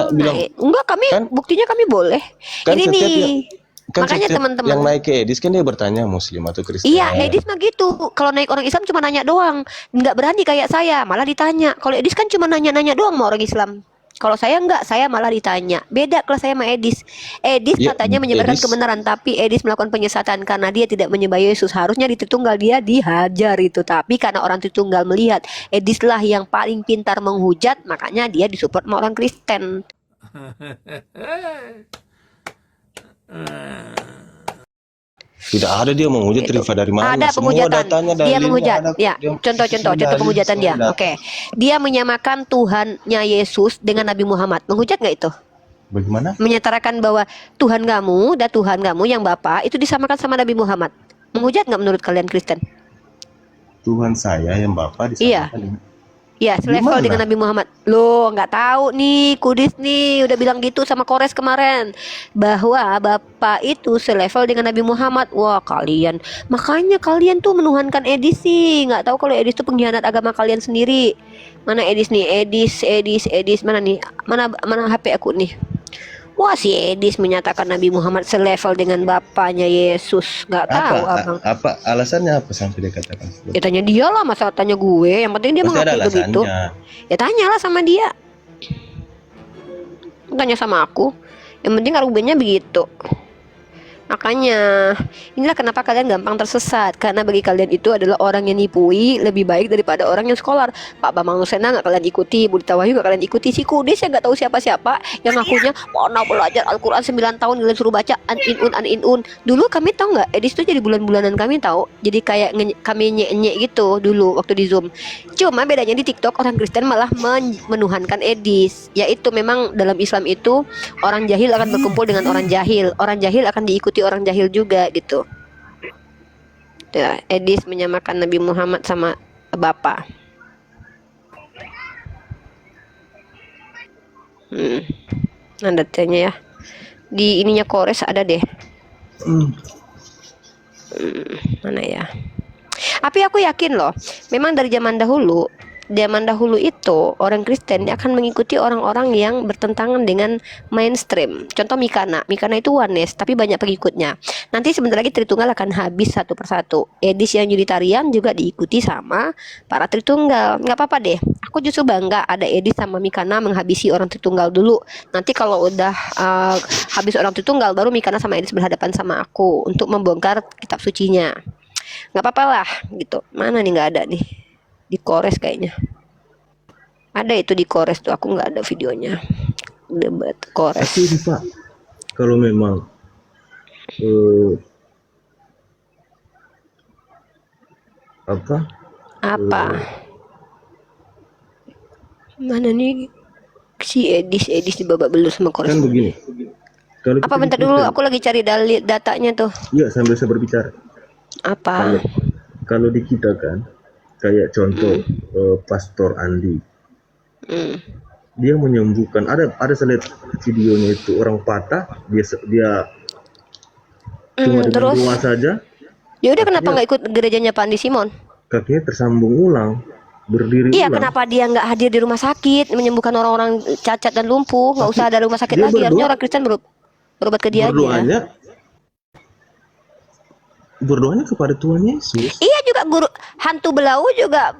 bilang enggak, kami kan- buktinya kami boleh. kan Ini setiap nih. kan Makanya setiap teman-teman. yang naik ke Edis kan dia bertanya Muslim atau Kristen. Iya, Edis mah gitu. Kalau naik orang Islam cuma nanya doang. Nggak berani kayak saya, malah ditanya. Kalau Edis kan cuma nanya-nanya doang sama orang Islam. Kalau saya enggak, saya malah ditanya. Beda kelas saya sama Edis. Edis Ya, katanya menyebarkan Edis- kebenaran, tapi Edis melakukan penyesatan karena dia tidak menyembah Yesus. Harusnya di Tritunggal dia dihajar itu. Tapi karena orang Tritunggal melihat Edis lah yang paling pintar menghujat, makanya dia disupport sama orang Kristen. Tidak ada dia menghujat Gitu. Rifa dari mana? Ada Semua penghujatan. datanya Dia dalilnya menghujat. ada. Ya, Dia- contoh-contoh semua dalil, penghujatan semua dia. data. Oke. Dia menyamakan Tuhannya Yesus dengan Nabi Muhammad. Menghujat nggak itu? Bagaimana? Menyatakan bahwa Tuhan kamu dan Tuhan kamu yang Bapa itu disamakan sama Nabi Muhammad. Menghujat nggak menurut kalian Kristen? Tuhan saya yang Bapa Iya. disamakan dengan Ya, selevel Gimana? dengan Nabi Muhammad. Loh, nggak tahu nih, Kudis nih udah bilang gitu sama Kores kemarin bahwa Bapak itu selevel dengan Nabi Muhammad. Wah, kalian. Makanya kalian tuh menuhankan Edis sih. Nggak tahu kalau Edis tuh pengkhianat agama kalian sendiri. Mana Edis nih? Edis mana nih? Mana HP aku nih? Wah, si Edis menyatakan Nabi Muhammad selevel dengan bapaknya Yesus. Nggak tahu, Abang. apa alasannya apa sampai dia katakan seperti Ya tanya dia lah, masa tanya gue. Yang penting dia Pasti ada mengakui begitu. alasannya. Ya tanyalah sama dia. Tanya sama aku. Yang penting argumennya begitu. Makanya inilah kenapa kalian gampang tersesat. Karena bagi kalian itu adalah orang yang nipui lebih baik daripada orang yang scholar. Pak Bambang Nusena gak kalian ikuti, Budi Tawahyu gak kalian ikuti, si Kudis yang gak tahu siapa-siapa, yang ngakunya pernah belajar Al-Quran 9 tahun kalian suruh baca an-in-un. Dulu kami tahu nggak, Edis tuh jadi bulan-bulanan kami tahu. Jadi kayak kami nyek-nyek gitu dulu waktu di Zoom. Cuma bedanya di TikTok orang Kristen malah menuhankan Edis. Yaitu memang dalam Islam itu orang jahil akan berkumpul dengan orang jahil. Orang jahil akan diikuti orang jahil juga gitu. Ya, Edis menyamakan Nabi Muhammad sama Bapa. Ada tanya ya. Di ininya Kores ada deh. Mana ya? Tapi aku yakin loh, memang dari zaman dahulu itu orang Kristen akan mengikuti orang-orang yang bertentangan dengan mainstream. Contoh Mikana itu Oneness tapi banyak pengikutnya. Nanti sebentar lagi Tritunggal akan habis satu persatu. Edis yang Unitarian juga diikuti sama para Tritunggal. Nggak apa-apa deh. Aku justru bangga ada Edis sama Mikana menghabisi orang Tritunggal dulu. Nanti kalau udah habis orang Tritunggal, baru Mikana sama Edis berhadapan sama aku untuk membongkar kitab sucinya. Nggak apa-apa lah gitu. Mana nih, nggak ada nih di Kores kayaknya. Ada itu di Kores tuh, aku nggak ada videonya. Debat Kores. Tapi Rifa, kalau memang Apa? Mana nih si Edis di babak belur sama Kores. kan begini. Kalau Apa kita bentar di dulu, Kristen- aku lagi cari datanya tuh. Iya, sambil saya berbicara. Apa? Kalau di kita kan, kayak contoh Pastor Andi, dia menyembuhkan. Ada saya lihat videonya itu orang patah, dia cuma dengan Terus? doa saja, Ya udah, kenapa nggak ikut gerejanya Pak Andi Simon? kakinya tersambung ulang, berdiri Iya, ulang. kenapa dia nggak hadir di rumah sakit menyembuhkan orang-orang cacat dan lumpuh? Nggak usah ada rumah sakit dia lagi. Harusnya berdoa. orang Kristen berobat ke dia aja. Berdoanya berdoanya kepada Tuhan Yesus. Iya juga guru hantu belau juga.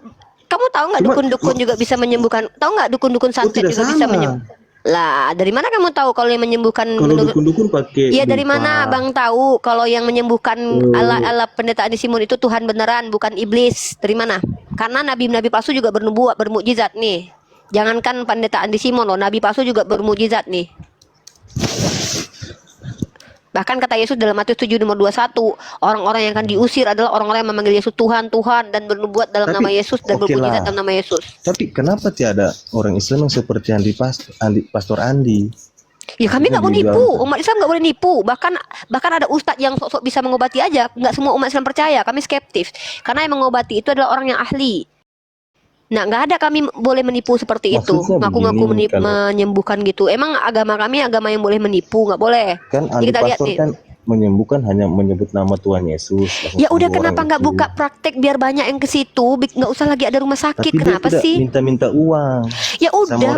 Kamu tahu nggak dukun-dukun juga bisa menyembuhkan? Tahu nggak dukun-dukun santet juga bisa menyembuhkan? Lah, dari mana kamu tahu kalau yang menyembuhkan Kalau dukun-dukun pakai Iya dari dupa. mana Bang tahu kalau yang menyembuhkan ala pendeta Andi Simon itu Tuhan beneran bukan iblis? Dari mana? Karena nabi-nabi palsu juga bernubuat, bermukjizat nih. Jangankan pendeta Andi Simon loh, nabi palsu juga bermukjizat nih. Bahkan kata Yesus dalam Matius 7 nomor 21, orang-orang yang akan diusir adalah orang-orang yang memanggil Yesus Tuhan, Tuhan dan bernubuat dalam nama Yesus dan bermukjizat dalam nama Yesus. Tapi kenapa tiada orang Islam yang seperti Pastor Andi? Ya kami nggak mau nipu, umat Islam nggak boleh nipu. Bahkan ada ustadz yang sok-sok bisa mengobati aja. Nggak semua umat Islam percaya, kami skeptis. Karena yang mengobati itu adalah orang yang ahli. Nah nggak ada kami boleh menipu seperti itu. Ngaku-ngaku menyembuhkan gitu. Emang agama kami agama yang boleh menipu, nggak boleh. Kan Andi Pastor kan menyembuhkan hanya menyebut nama Tuhan Yesus. Ya udah kenapa nggak buka praktek biar banyak yang ke situ, nggak usah lagi ada rumah sakit. Tapi kenapa dia sih? Minta uang. Ya udah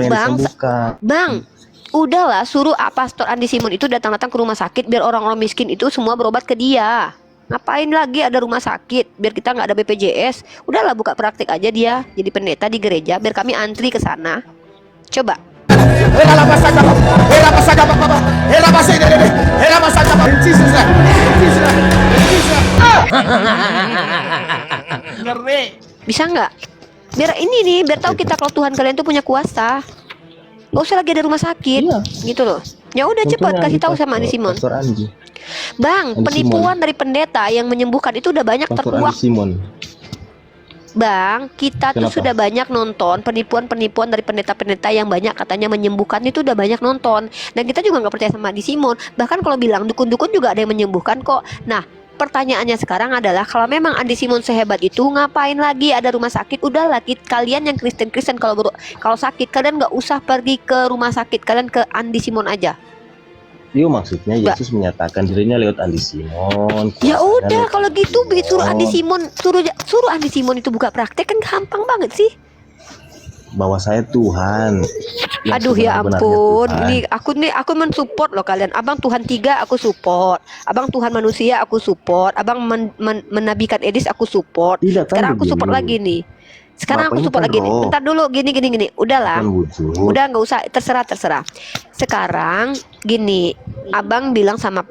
Bang, udahlah suruh Pastor Andi Simon itu datang-datang ke rumah sakit biar orang-orang miskin itu semua berobat ke dia. Ngapain lagi ada rumah sakit biar kita nggak ada BPJS? Udahlah buka praktek aja dia jadi pendeta di gereja biar kami antri ke sana. Coba. Bisa nggak? Biar ini nih, biar tahu kita kalau Tuhan kalian tuh punya kuasa. Gak usah lagi ada rumah sakit, gitu loh. Ya udah cepat kasih tahu sama Andi Simon. Bang, penipuan dari pendeta yang menyembuhkan itu udah banyak terkuak. Bang, kita tuh sudah banyak nonton penipuan-penipuan dari pendeta-pendeta yang banyak katanya menyembuhkan itu udah banyak nonton. Dan kita juga nggak percaya sama Andi Simon. Bahkan kalau bilang dukun-dukun juga ada yang menyembuhkan kok. Nah, pertanyaannya sekarang adalah kalau memang Andi Simon sehebat itu ngapain lagi ada rumah sakit? Udahlah kalian yang Kristen-Kristen kalau sakit kalian nggak usah pergi ke rumah sakit, kalian ke Andi Simon aja. Yo maksudnya Yesus menyatakan dirinya lewat Andi Simon. Ya udah kalau gitu suruh Andi Simon suruh Andi Simon itu buka praktek kan gampang banget sih. Bahwa saya Tuhan. Aduh ya ampun, ini aku mensupport loh kalian. Abang Tuhan 3 aku support, Abang Tuhan manusia aku support, Abang menabikan Edis aku support. Sekarang aku support lagi nih. Sekarang aku support lagi nih. Bentar dulu gini. Udahlah. Udah nggak usah terserah. Sekarang gini, Abang bilang sama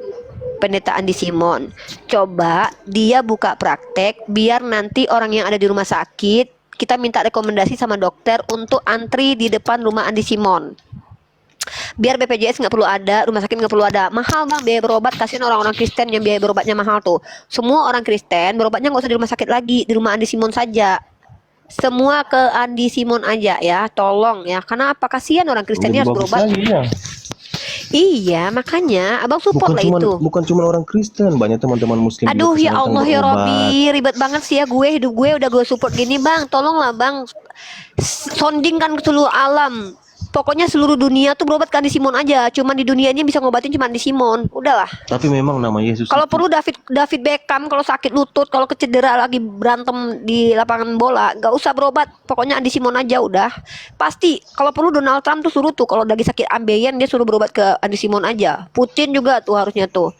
pendeta Andi Simon, coba dia buka praktek biar nanti orang yang ada di rumah sakit kita minta rekomendasi sama dokter untuk antri di depan rumah Andi Simon. Biar BPJS nggak perlu ada, rumah sakit nggak perlu ada. Mahal bang biaya berobat, kasihan orang-orang Kristen yang biaya berobatnya mahal tuh. Semua orang Kristen berobatnya nggak usah di rumah sakit lagi, di rumah Andi Simon saja. Semua ke Andi Simon aja ya, tolong ya. Karena apa, kasihan orang Kristen harus berobat. Iya, makanya Abang support lah itu. Bukan cuma orang Kristen, banyak teman-teman Muslim. Aduh ya Allah ya Robby, ribet banget sih ya hidup gue udah gue support gini bang. Tolonglah bang, soundingkan ke seluruh alam. Pokoknya seluruh dunia tuh berobat ke Andi Simon aja. Cuman di dunia ini bisa ngobatin cuma Andi Simon. Udahlah. Tapi memang nama Yesus. Kalau perlu David Beckham kalau sakit lutut, kalau kecedera lagi berantem di lapangan bola, gak usah berobat. Pokoknya Andi Simon aja udah. Pasti kalau perlu Donald Trump tuh suruh tuh kalau lagi sakit ambeien dia suruh berobat ke Andi Simon aja. Putin juga tuh harusnya tuh.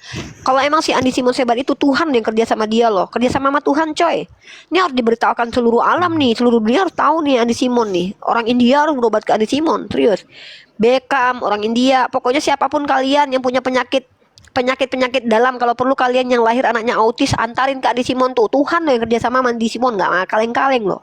Kalau emang si Andi Simon sebat itu Tuhan yang kerja sama dia loh. Kerja sama Tuhan coy. Ini harus diberitahukan seluruh alam nih. Seluruh dunia harus tahu nih Andi Simon nih. Orang India harus berobat ke Andi Simon. Serius. Beckham, orang India, pokoknya siapapun kalian yang punya penyakit dalam, kalau perlu kalian yang lahir anaknya autis, antarin ke Andi Simon tuh. Tuhan loh yang kerja sama Andi Simon, nggak kaleng-kaleng loh.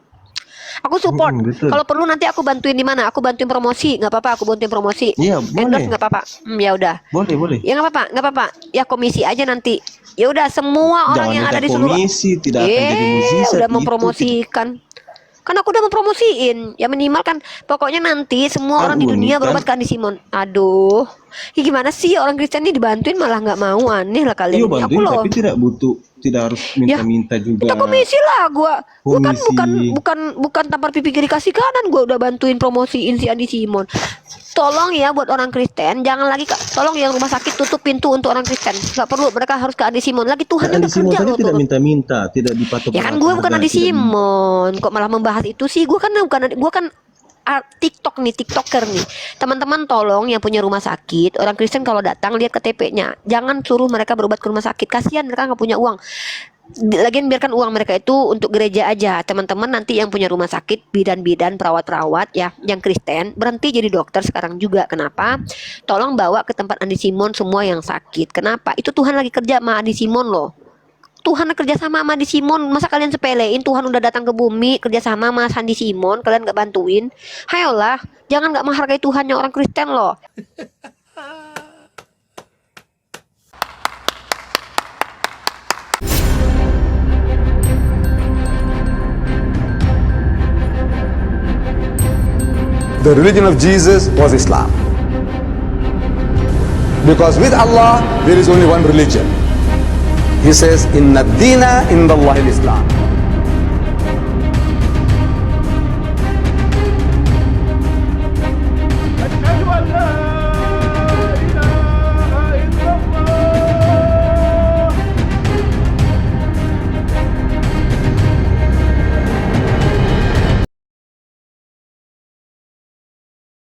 Aku support. Kalau perlu nanti aku bantuin di mana? Aku bantuin promosi, nggak apa-apa. Aku bantuin promosi. Iya, boleh. Nggak apa-apa. Ya udah. Boleh. Ya nggak apa-apa. Ya komisi aja nanti. Ya udah semua orang yang ada di seluruh. Komisi tidak akan jadi musisi. Udah mempromosikan. Kan aku udah mempromosiin. Ya minimal kan pokoknya nanti semua orang di dunia berobat ke Andi Simon. Aduh. Ya gimana sih orang Kristen ini dibantuin malah nggak mau, aneh lah kalian. Iya bantuin tapi tidak harus minta-minta juga. Kita komisi lah gua kan bukan tampar pipi kiri kasih kanan, gua udah bantuin promosiin si Andi Simon. Tolong ya buat orang Kristen, jangan lagi tolong yang rumah sakit tutup pintu untuk orang Kristen. Gak perlu, mereka harus ke Andi Simon lagi. Tuhan udah kerja loh. Tidak minta-minta, tidak dipatok. Ya kan gue bukan Andi Simon, kok malah membahas itu sih? Gue kan TikToker nih. Teman-teman tolong yang punya rumah sakit, orang Kristen kalau datang lihat KTP-nya. Jangan suruh mereka berobat ke rumah sakit. Kasihan mereka nggak punya uang. Lagian biarkan uang mereka itu untuk gereja aja. Teman-teman nanti yang punya rumah sakit, bidan-bidan, perawat-perawat ya, yang Kristen, berhenti jadi dokter sekarang juga. Kenapa? Tolong bawa ke tempat Andi Simon semua yang sakit. Kenapa? Itu Tuhan lagi kerja sama Andi Simon loh. Tuhan kerja sama Andi Simon. Masa kalian sepelein Tuhan udah datang ke bumi kerja sama sama Andi Simon, kalian gak bantuin? Hayolah, jangan gak menghargai Tuhannya orang Kristen loh. The religion of Jesus was Islam. Because with Allah, there is only one religion. He says, Inna dina indallahi al-Islam.